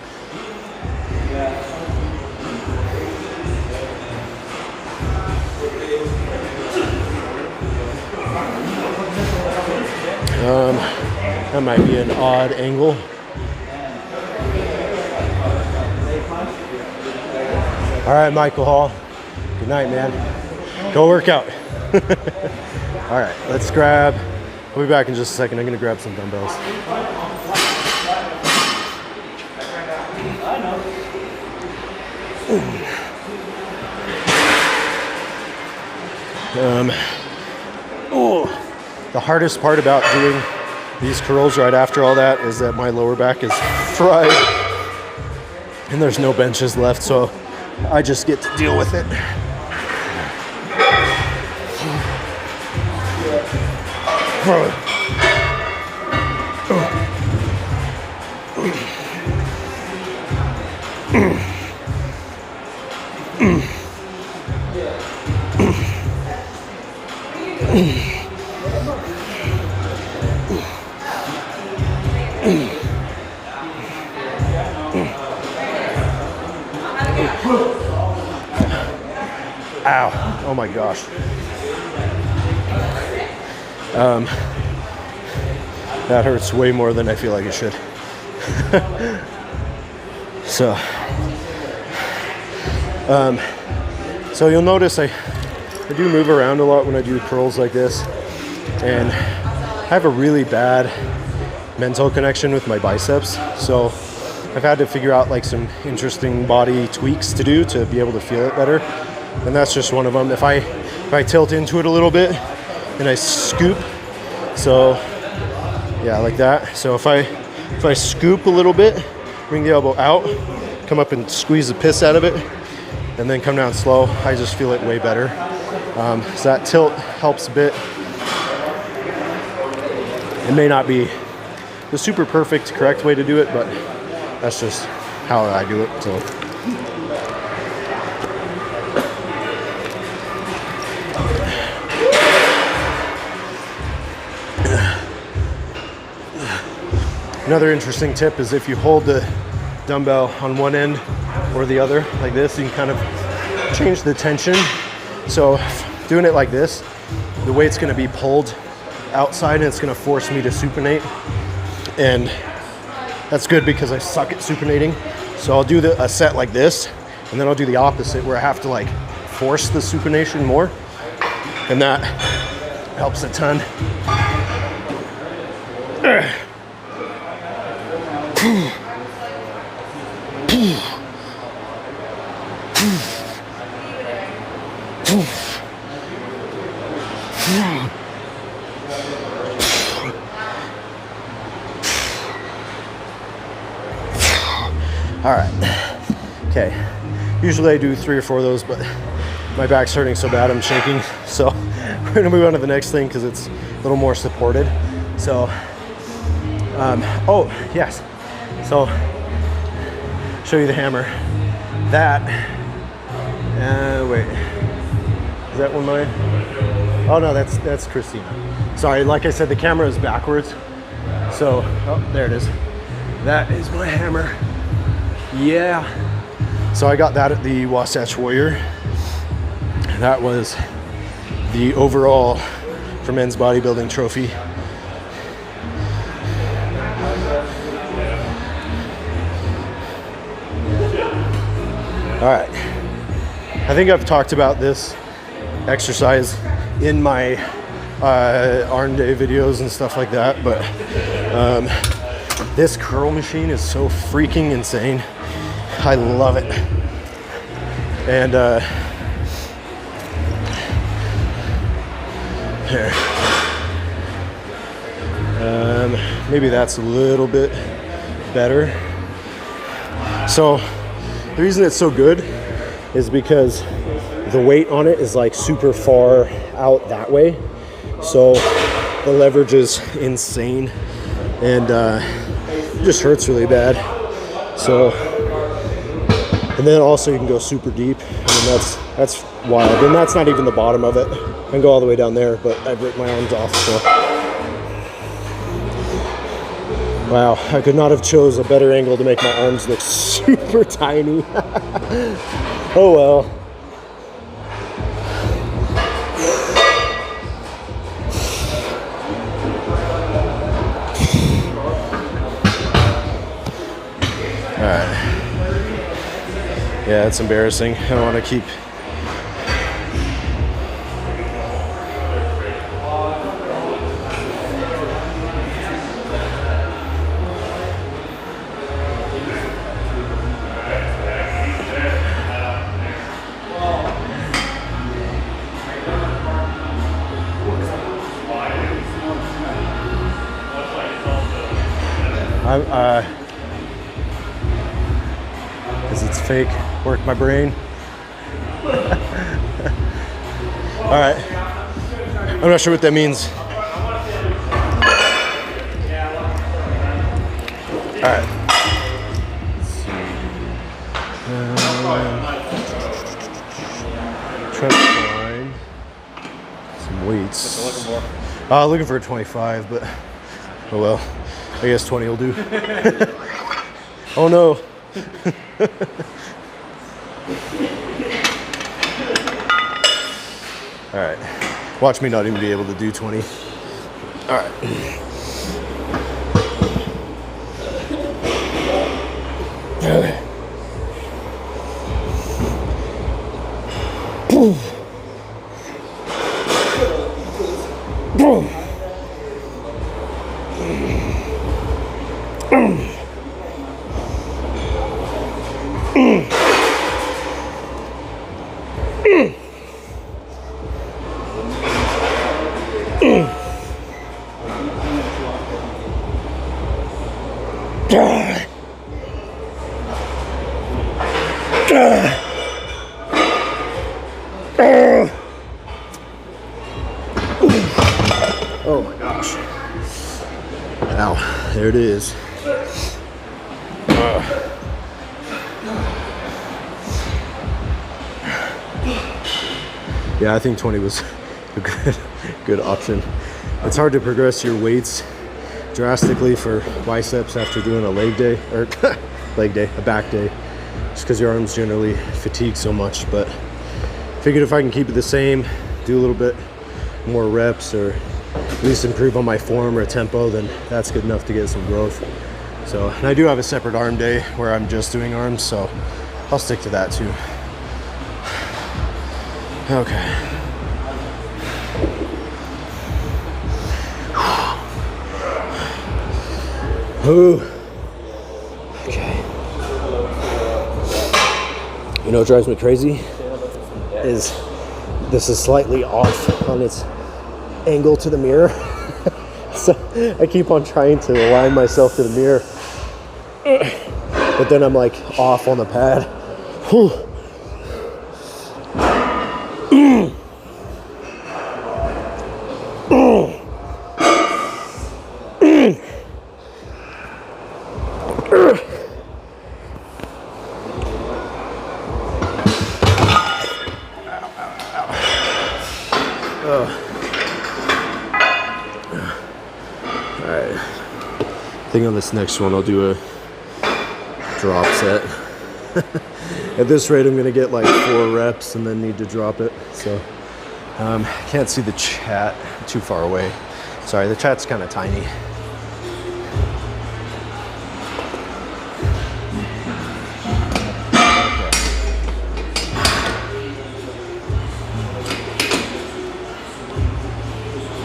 That might be an odd angle. All right, Michael Hall. Good night, man. Go work out. All right, let's grab. I'll be back in just a second. I'm gonna grab some dumbbells. The hardest part about doing these curls right after all that is that my lower back is fried and there's no benches left, so I just get to deal with it. Ow, oh my gosh. That hurts way more than I feel like it should. So you'll notice I do move around a lot when I do curls like this, and I have a really bad mental connection with my biceps. So I've had to figure out like some interesting body tweaks to do to be able to feel it better, and that's just one of them. If I tilt into it a little bit and I scoop, so yeah, like that. So if I scoop a little bit, bring the elbow out, come up and squeeze the piss out of it, and then come down slow, I just feel it way better. So that tilt helps a bit. It may not be the super perfect, correct way to do it, but that's just how I do it. So. Another interesting tip is if you hold the dumbbell on one end or the other like this, you can kind of change the tension. So doing it like this, the weight's going to be pulled outside and it's going to force me to supinate, and that's good because I suck at supinating. So I'll do a set like this, and then I'll do the opposite where I have to like force the supination more, and that helps a ton. All right, okay. Usually I do 3 or 4 of those, but my back's hurting so bad I'm shaking. So we're gonna move on to the next thing because it's a little more supported. So, oh yes. So, show you the hammer. That, wait, is that one mine? Oh no, that's Christina. Sorry, like I said, the camera is backwards. So, oh, there it is. That is my hammer. Yeah. So I got that at the Wasatch Warrior. That was the overall for men's bodybuilding trophy. All right. I think I've talked about this exercise in my arm day videos and stuff like that, but this curl machine is so freaking insane. I love it. And here. Maybe that's a little bit better. So the reason it's so good is because the weight on it is like super far out that way. So the leverage is insane, and it just hurts really bad. So, and then also you can go super deep. I mean, that's wild. And that's not even the bottom of it. I can go all the way down there, but I've ripped my arms off. So, wow, I could not have chose a better angle to make my arms look super tiny. Oh well. All right. Yeah, it's embarrassing. I don't want to keep. Because it's fake. Work my brain. All right. I'm not sure what that means. All right. Let's see. Trust line. Some weights. Looking for a 25, but oh well. I guess 20 will do. Oh no. All right. Watch me not even be able to do 20. All right. Okay. Boom. Boom. Oh my gosh. Ow, there it is. Yeah, I think 20 was a good option. It's hard to progress your weights drastically for biceps after doing a leg day, or a back day, just because your arms generally fatigue so much. But figured if I can keep it the same, do a little bit more reps, or at least improve on my form or tempo, then that's good enough to get some growth. So, and I do have a separate arm day where I'm just doing arms, so I'll stick to that too. Okay. Ooh. Okay. You know what drives me crazy is this is slightly off on its angle to the mirror. So I keep on trying to align myself to the mirror, but then I'm like off on the pad. Whew. Alright, I think on this next one I'll do a drop set. At this rate I'm going to get like 4 reps and then need to drop it. So can't see the chat, too far away. Sorry, the chat's kind of tiny.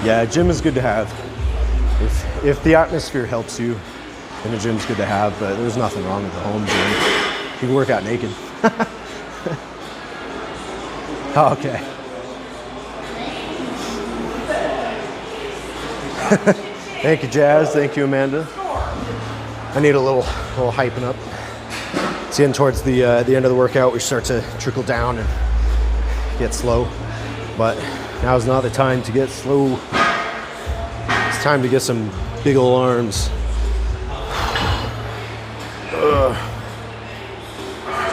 Yeah, gym is good to have. If the atmosphere helps you, then the gym's good to have, but there's nothing wrong with the home gym. You can work out naked. Oh, okay. Thank you, Jazz. Thank you, Amanda. I need a little hyping up. It's getting towards the end of the workout. We start to trickle down and get slow, but now's not the time to get slow. It's time to get some big ol' arms.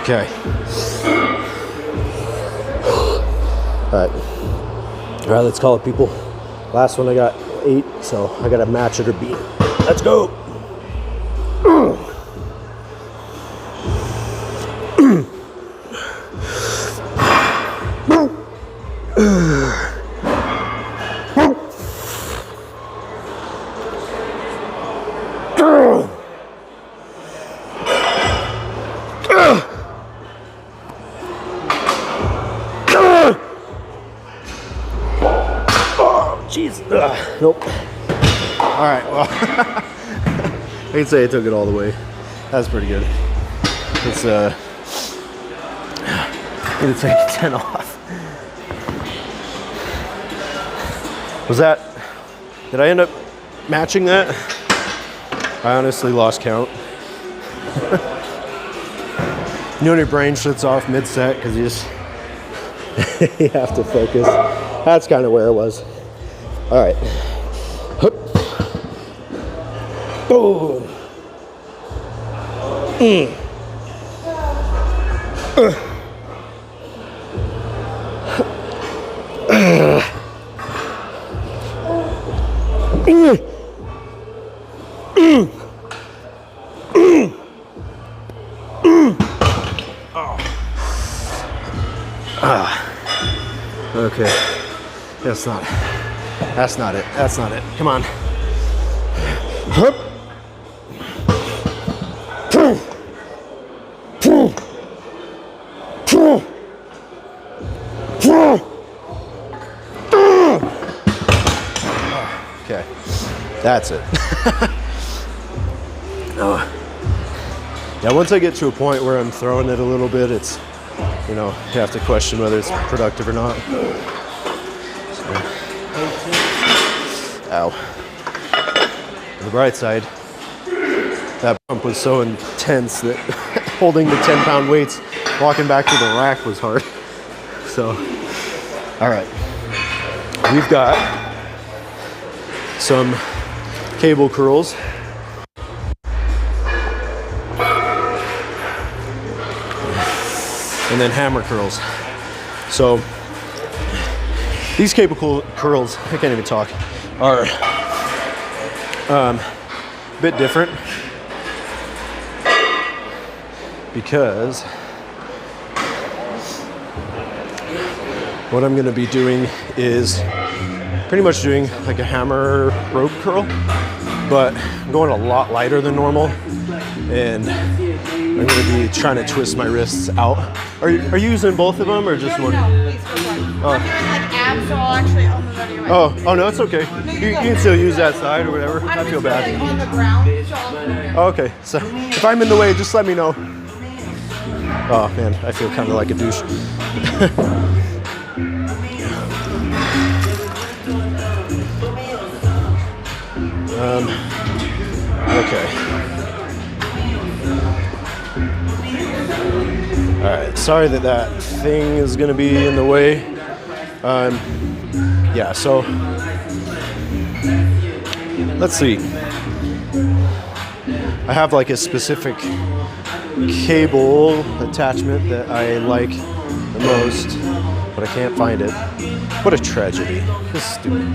Okay. All right, let's call it, people. Last one I got 8, so I gotta match it or beat it. Let's go. Jeez. Nope. All right, well, I can say I took it all the way. That's pretty good. It's need to take 10 off. Did I end up matching that? I honestly lost count. You know when your brain shuts off mid-set because you just you have to focus. That's kind of where it was. All right. Hup. Boom. Okay, that's not it. That's not it. Come on. Hup. Okay, that's it. Oh. Yeah, once I get to a point where I'm throwing it a little bit, it's, you know, you have to question whether it's productive or not. So. Ow. On the bright side, that pump was so intense that holding the 10-pound weights, walking back to the rack was hard. So, all right. We've got some cable curls. And then hammer curls. So these cable curls, I can't even talk, are a bit different because what I'm going to be doing is pretty much doing like a hammer rope curl, but I'm going a lot lighter than normal, and I'm going to be trying to twist my wrists out. Are you using both of them or just one? No, please go one. Oh. I'm doing like abs, so I'll actually on the video. Oh no, it's okay. You can still use that side or whatever. I feel bad. Like on the ground, so I'll Okay, so if I'm in the way, just let me know. Oh man, I feel kind of like a douche. Okay. All right, sorry that thing is gonna be in the way. Yeah, so let's see. I have like a specific cable attachment that I like the most, but I can't find it. What a tragedy. This is stupid.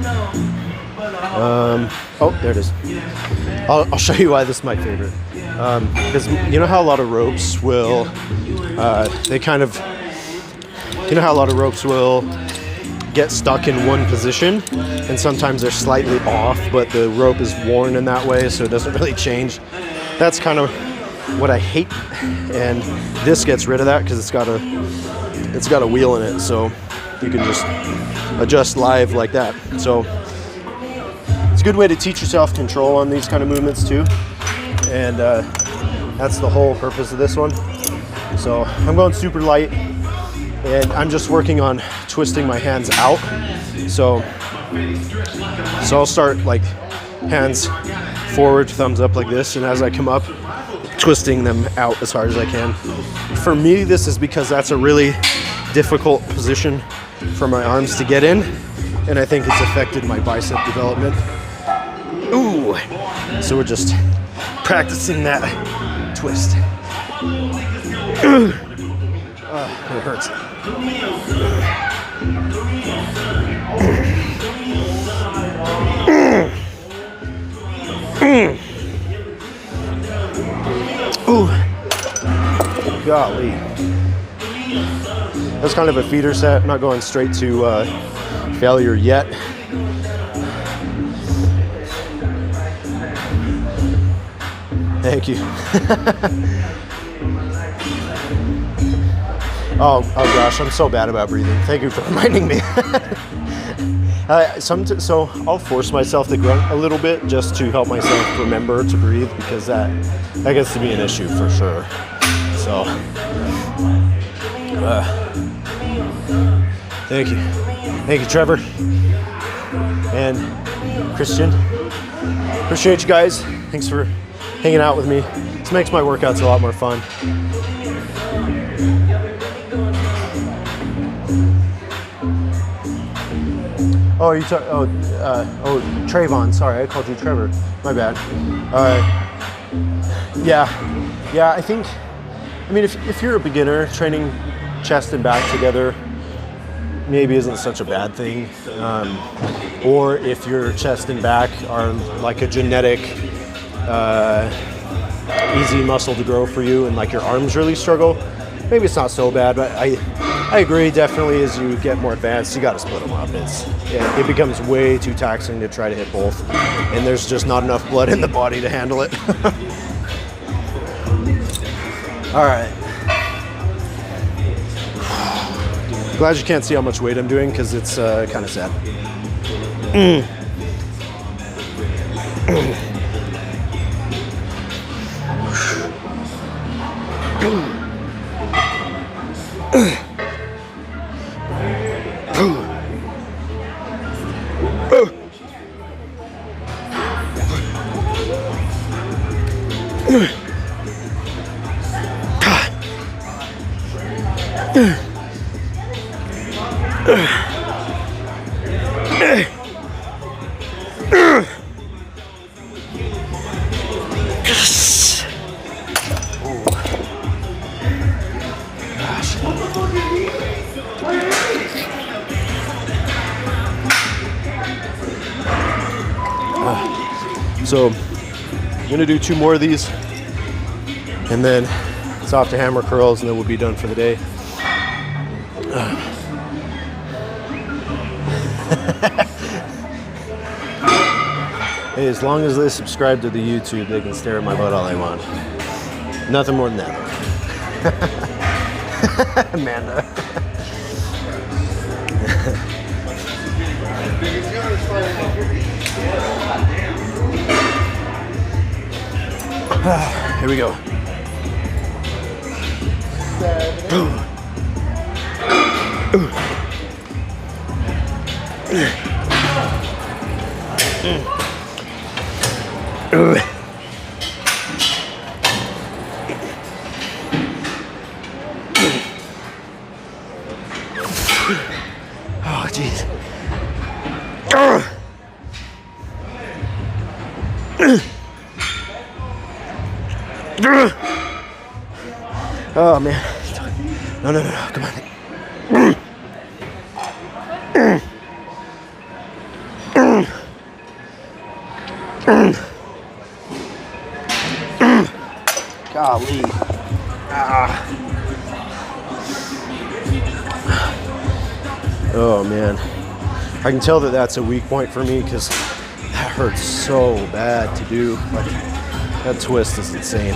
Oh, there it is. I'll show you why this is my favorite. Because you know how a lot of ropes will, get stuck in one position, and sometimes they're slightly off, but the rope is worn in that way, so it doesn't really change. That's kind of what I hate, and this gets rid of that because it's got a wheel in it, so you can just adjust live like that. So it's a good way to teach yourself control on these kind of movements too, and that's the whole purpose of this one. So I'm going super light, and I'm just working on twisting my hands out. So I'll start like hands forward, thumbs up like this, and as I come up, twisting them out as hard as I can. For me, this is because that's a really difficult position for my arms to get in, and I think it's affected my bicep development. Ooh, so we're just practicing that twist. It hurts. Ooh, golly. That's kind of a feeder set. I'm not going straight to failure yet. Thank you. Oh gosh, I'm so bad about breathing. Thank you for reminding me. So I'll force myself to grunt a little bit just to help myself remember to breathe, because that gets to be an issue for sure. So, thank you, Trevor and Christian. Appreciate you guys. Thanks for hanging out with me. This makes my workouts a lot more fun. Oh, Trayvon. Sorry, I called you Trevor. My bad. Yeah, I think, I mean, if you're a beginner, training chest and back together maybe isn't such a bad thing. Or if your chest and back are like a genetic, easy muscle to grow for you and like your arms really struggle, maybe it's not so bad, but I agree, definitely as you get more advanced, you gotta split them up. It becomes way too taxing to try to hit both, and there's just not enough blood in the body to handle it. All right. Glad you can't see how much weight I'm doing because it's kind of sad. So I'm gonna do 2 more of these, and then it's off to hammer curls, and then we'll be done for the day. Hey, as long as they subscribe to the YouTube, they can stare at my butt all they want. Nothing more than that. Amanda. Here we go. Oh, jeez. Oh, man. No, come on. Golly. Oh, man. I can tell that that's a weak point for me because that hurts so bad to do. Like, that twist is insane.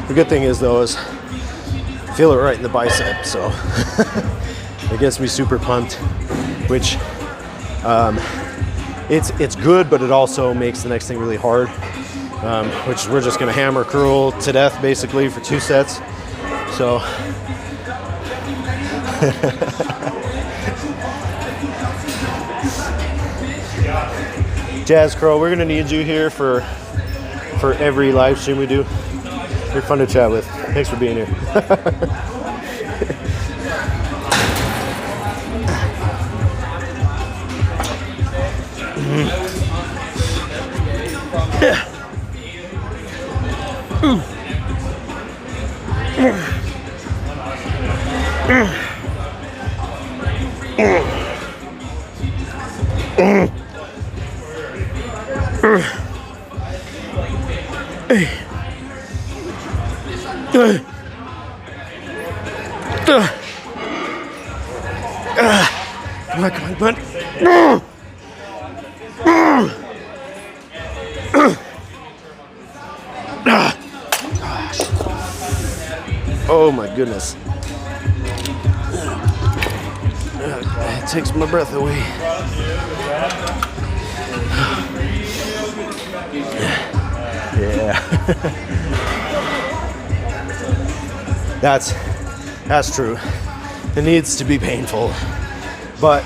The good thing is, though, is I feel it right in the bicep, so it gets me super pumped, which it's good, but it also makes the next thing really hard, which we're just gonna hammer curl to death basically for 2 sets. So Jazz Curl, we're gonna need you here for every live stream we do. You're fun to chat with. Thanks for being here. Come on. Oh my goodness. It takes my breath away. Yeah. That's true. It needs to be painful. But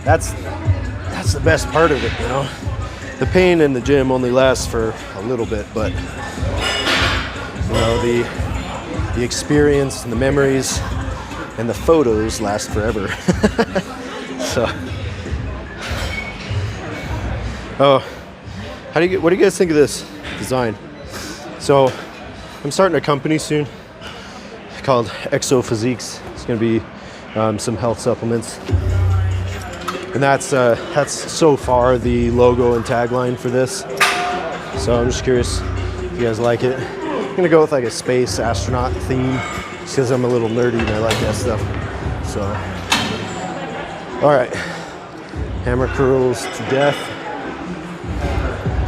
that's the best part of it, you know. The pain in the gym only lasts for a little bit, but you know, the experience and the memories and the photos last forever. So, what do you guys think of this design? So I'm starting a company soon called Exo Physiques. It's going to be some health supplements, and that's so far the logo and tagline for this. So I'm just curious if you guys like it. I'm gonna go with like a space astronaut theme, just because I'm a little nerdy and I like that stuff. So, all right, hammer curls to death.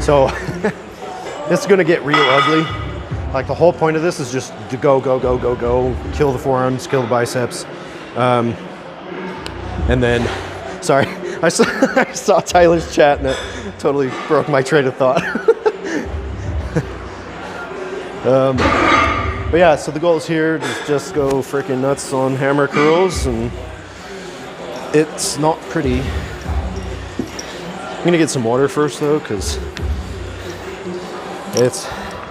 So this is gonna get real ugly. Like the whole point of this is just to go, kill the forearms, kill the biceps, and then, sorry, I saw Tyler's chat and it totally broke my train of thought. But yeah, so the goal is here to just go freaking nuts on hammer curls, and it's not pretty. I'm gonna get some water first though, because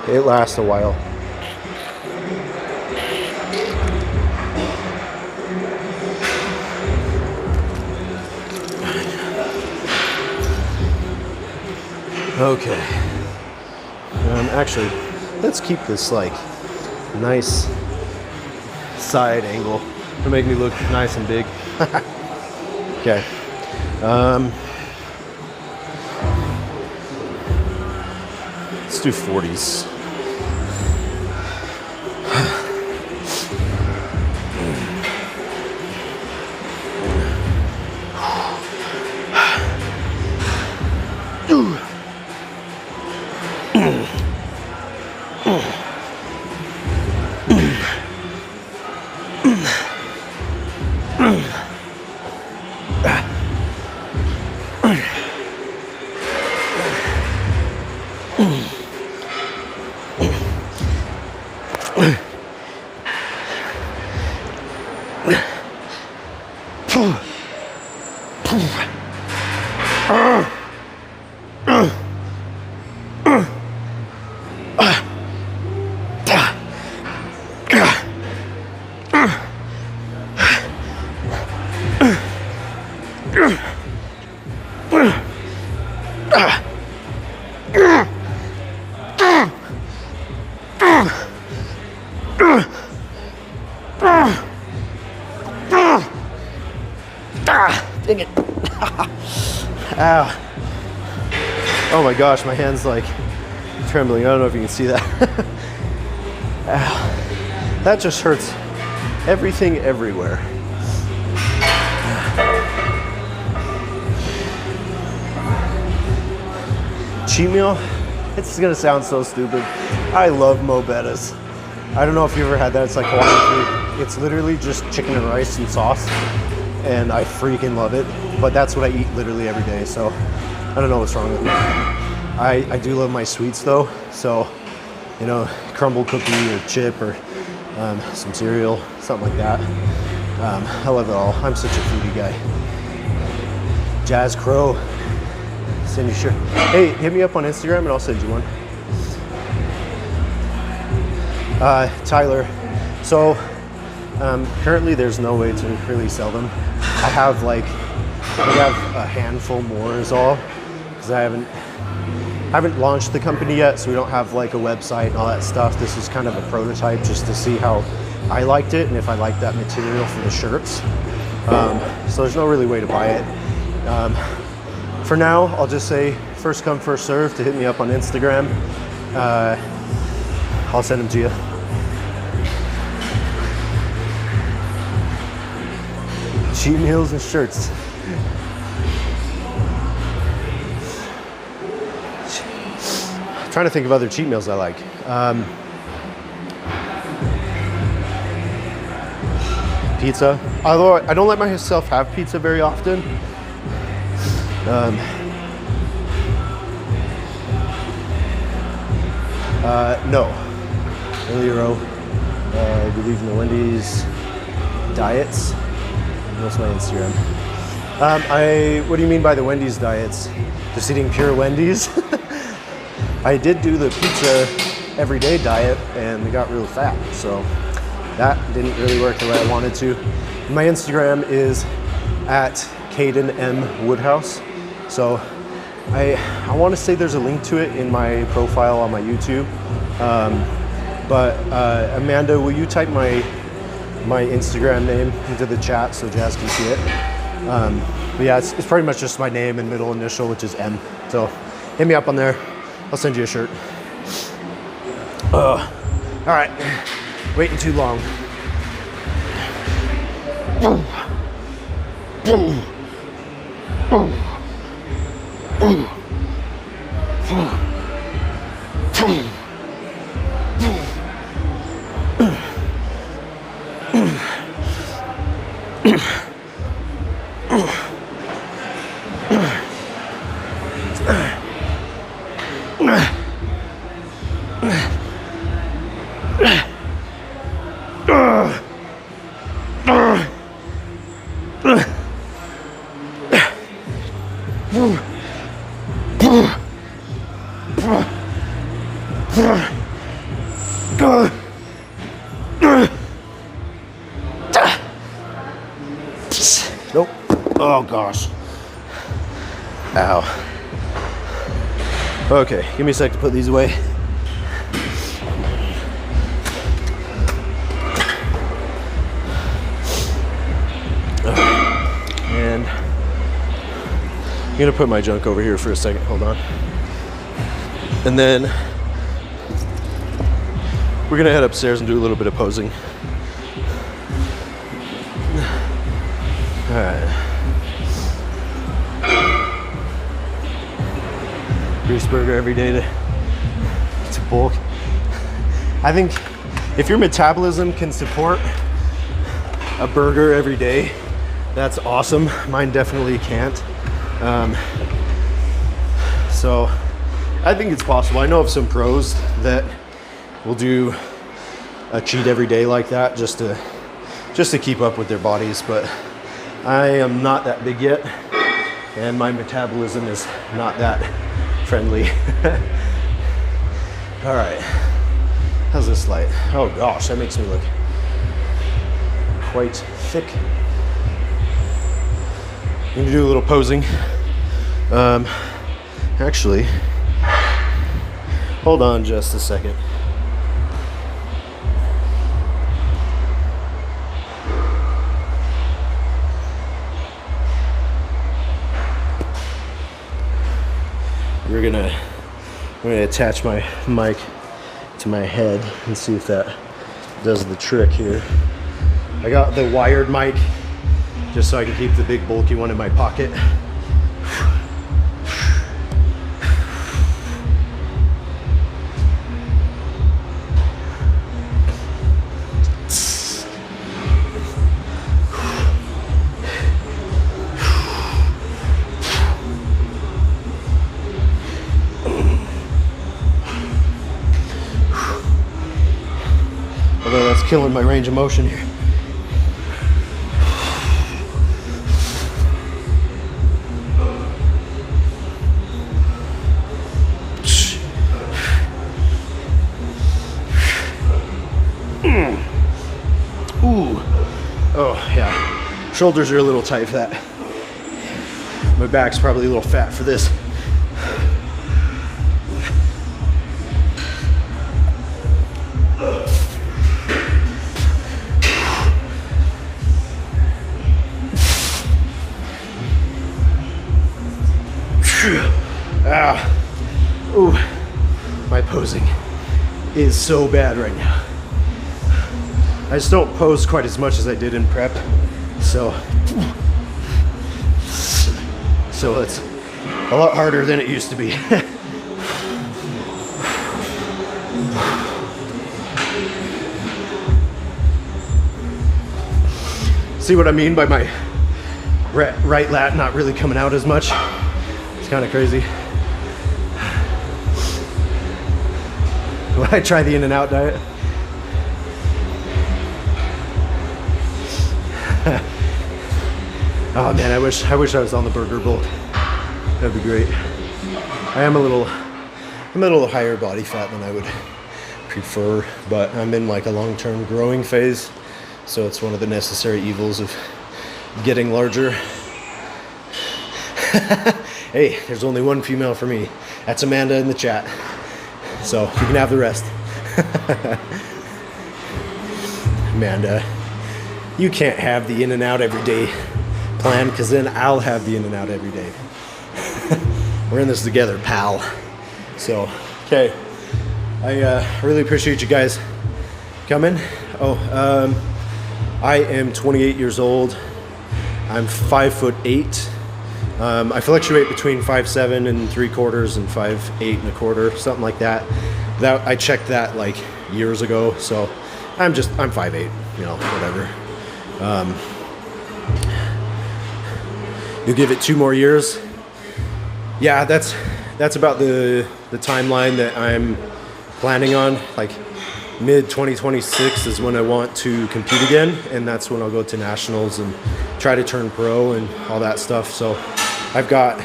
it lasts a while. Okay. Actually, let's keep this like nice side angle to make me look nice and big. Okay. Let's do 40s. Dang it. Ow. Oh my gosh, my hand's like trembling. I don't know if you can see that. Ow. That just hurts everything everywhere. Cheat meal? It's gonna sound so stupid. I love Mobetta's. I don't know if you ever had that. It's like Hawaiian food. It's literally just chicken and rice and sauce, and I freaking love it. But that's what I eat literally every day, so I don't know what's wrong with me. I do love my sweets though, so you know, crumble cookie or chip or some cereal, something like that. I love it all. I'm such a foodie guy. Jazz Crow, send you sure. Hey, hit me up on Instagram and I'll send you one. Tyler, so currently there's no way to really sell them. I have a handful more is all, because I haven't launched the company yet, so we don't have like a website and all that stuff. This is kind of a prototype just to see how I liked it and if I liked that material for the shirts. So there's no really way to buy it. For now, I'll just say first come, first serve to hit me up on Instagram. I'll send them to you. Cheat meals and shirts. Trying to think of other cheat meals I like. Pizza. Although I don't let myself have pizza very often. No. Elio, I believe in the Wendy's diets. What's my Instagram? What do you mean by the Wendy's diets? Just eating pure Wendy's? I did do the pizza everyday diet and got real fat, so that didn't really work the way I wanted to. My Instagram is at Caden M. Woodhouse. So I want to say there's a link to it in my profile on my YouTube. But Amanda, will you type my Instagram name into the chat so Jazz can see it? But yeah, it's pretty much just my name and middle initial, which is M. So hit me up on there. I'll send you a shirt. All right, waiting too long. Nope. Oh gosh. Ow. Okay, give me a sec to put these away. And I'm gonna put my junk over here for a second. Hold on. And then we're gonna head upstairs and do a little bit of posing. All right. Grease burger every day to bulk. I think if your metabolism can support a burger every day, that's awesome. Mine definitely can't. So I think it's possible. I know of some pros that will do a cheat every day like that just to keep up with their bodies, but I am not that big yet, and my metabolism is not that friendly. All right, how's this light? Oh gosh, that makes me look quite thick. I'm gonna do a little posing. Actually, hold on just a second. I'm gonna attach my mic to my head and see if that does the trick here. I got the wired mic just so I can keep the big bulky one in my pocket. Although that's killing my range of motion here. Ooh. Oh, yeah. Shoulders are a little tight for that. My back's probably a little fat for this. Ah. Ooh. My posing is so bad right now. I just don't pose quite as much as I did in prep, so it's a lot harder than it used to be. See what I mean by my right lat not really coming out as much? It's kind of crazy. When I try the in and out diet. Oh man, I wish I was on the burger bulk. That'd be great. I'm a little higher body fat than I would prefer, but I'm in like a long-term growing phase, so it's one of the necessary evils of getting larger. Hey, there's only one female for me. That's Amanda in the chat, so you can have the rest. Amanda, you can't have the in and out every day plan, because then I'll have the in and out every day. We're in this together, pal. So, okay. I really appreciate you guys coming. I am 28 years old. I'm 5'8". I fluctuate between 5'7" and 3/4 and 5'8" and 1/4, something like that. I checked that like years ago, so I'm 5'8", you know, whatever. You'll give it 2 more years. Yeah, that's about the timeline that I'm planning on. Like mid 2026 is when I want to compete again, and that's when I'll go to nationals and try to turn pro and all that stuff. So I've got,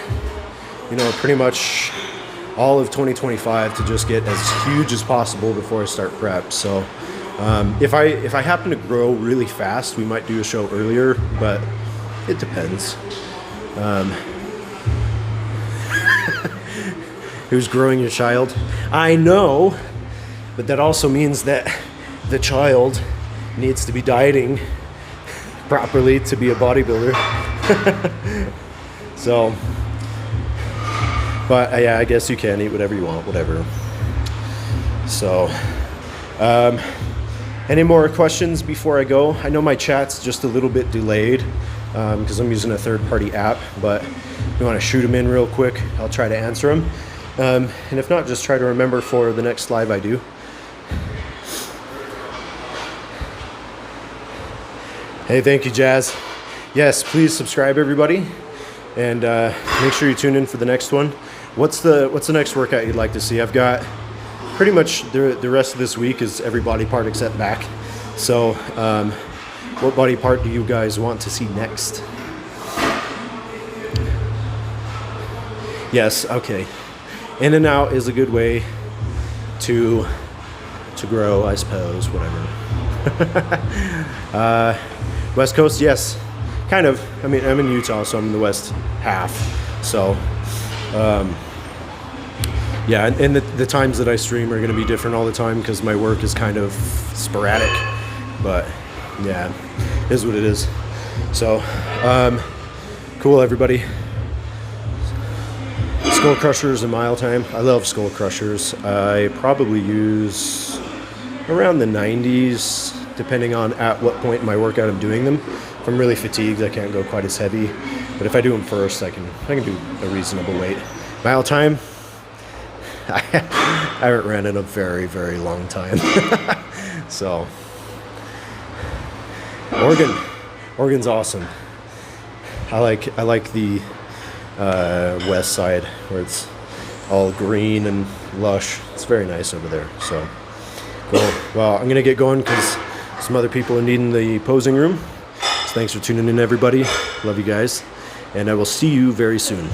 you know, pretty much all of 2025 to just get as huge as possible before I start prep. So if I happen to grow really fast, we might do a show earlier, but it depends. Who's growing your child? I know, but that also means that the child needs to be dieting properly to be a bodybuilder. So, but yeah, I guess you can eat whatever you want, whatever. So, any more questions before I go? I know my chat's just a little bit delayed because I'm using a third-party app, but if you want to shoot them in real quick, I'll try to answer them. And if not, just try to remember for the next live I do. Hey, thank you, Jazz. Yes, please subscribe, everybody, and make sure you tune in for the next one. What's the next workout you'd like to see? I've got pretty much the rest of this week is every body part except back. So, what body part do you guys want to see next? Yes, okay. In and out is a good way to grow, I suppose, whatever. West Coast, yes, kind of. I mean, I'm in Utah, so I'm in the west half. So, yeah, and the times that I stream are going to be different all the time because my work is kind of sporadic. But, yeah, it is what it is. So, cool, everybody. Skull Crushers in mile time. I love Skull Crushers. I probably use around the 90s, depending on at what point in my workout I'm doing them. If I'm really fatigued, I can't go quite as heavy. But if I do them first, I can do a reasonable weight. Mile time, I haven't ran in a very, very long time. So, Oregon's awesome. I like the west side where it's all green and lush. It's very nice over there. So, cool. Well, I'm gonna get going because some other people are needing the posing room. So thanks for tuning in, everybody. Love you guys, and I will see you very soon.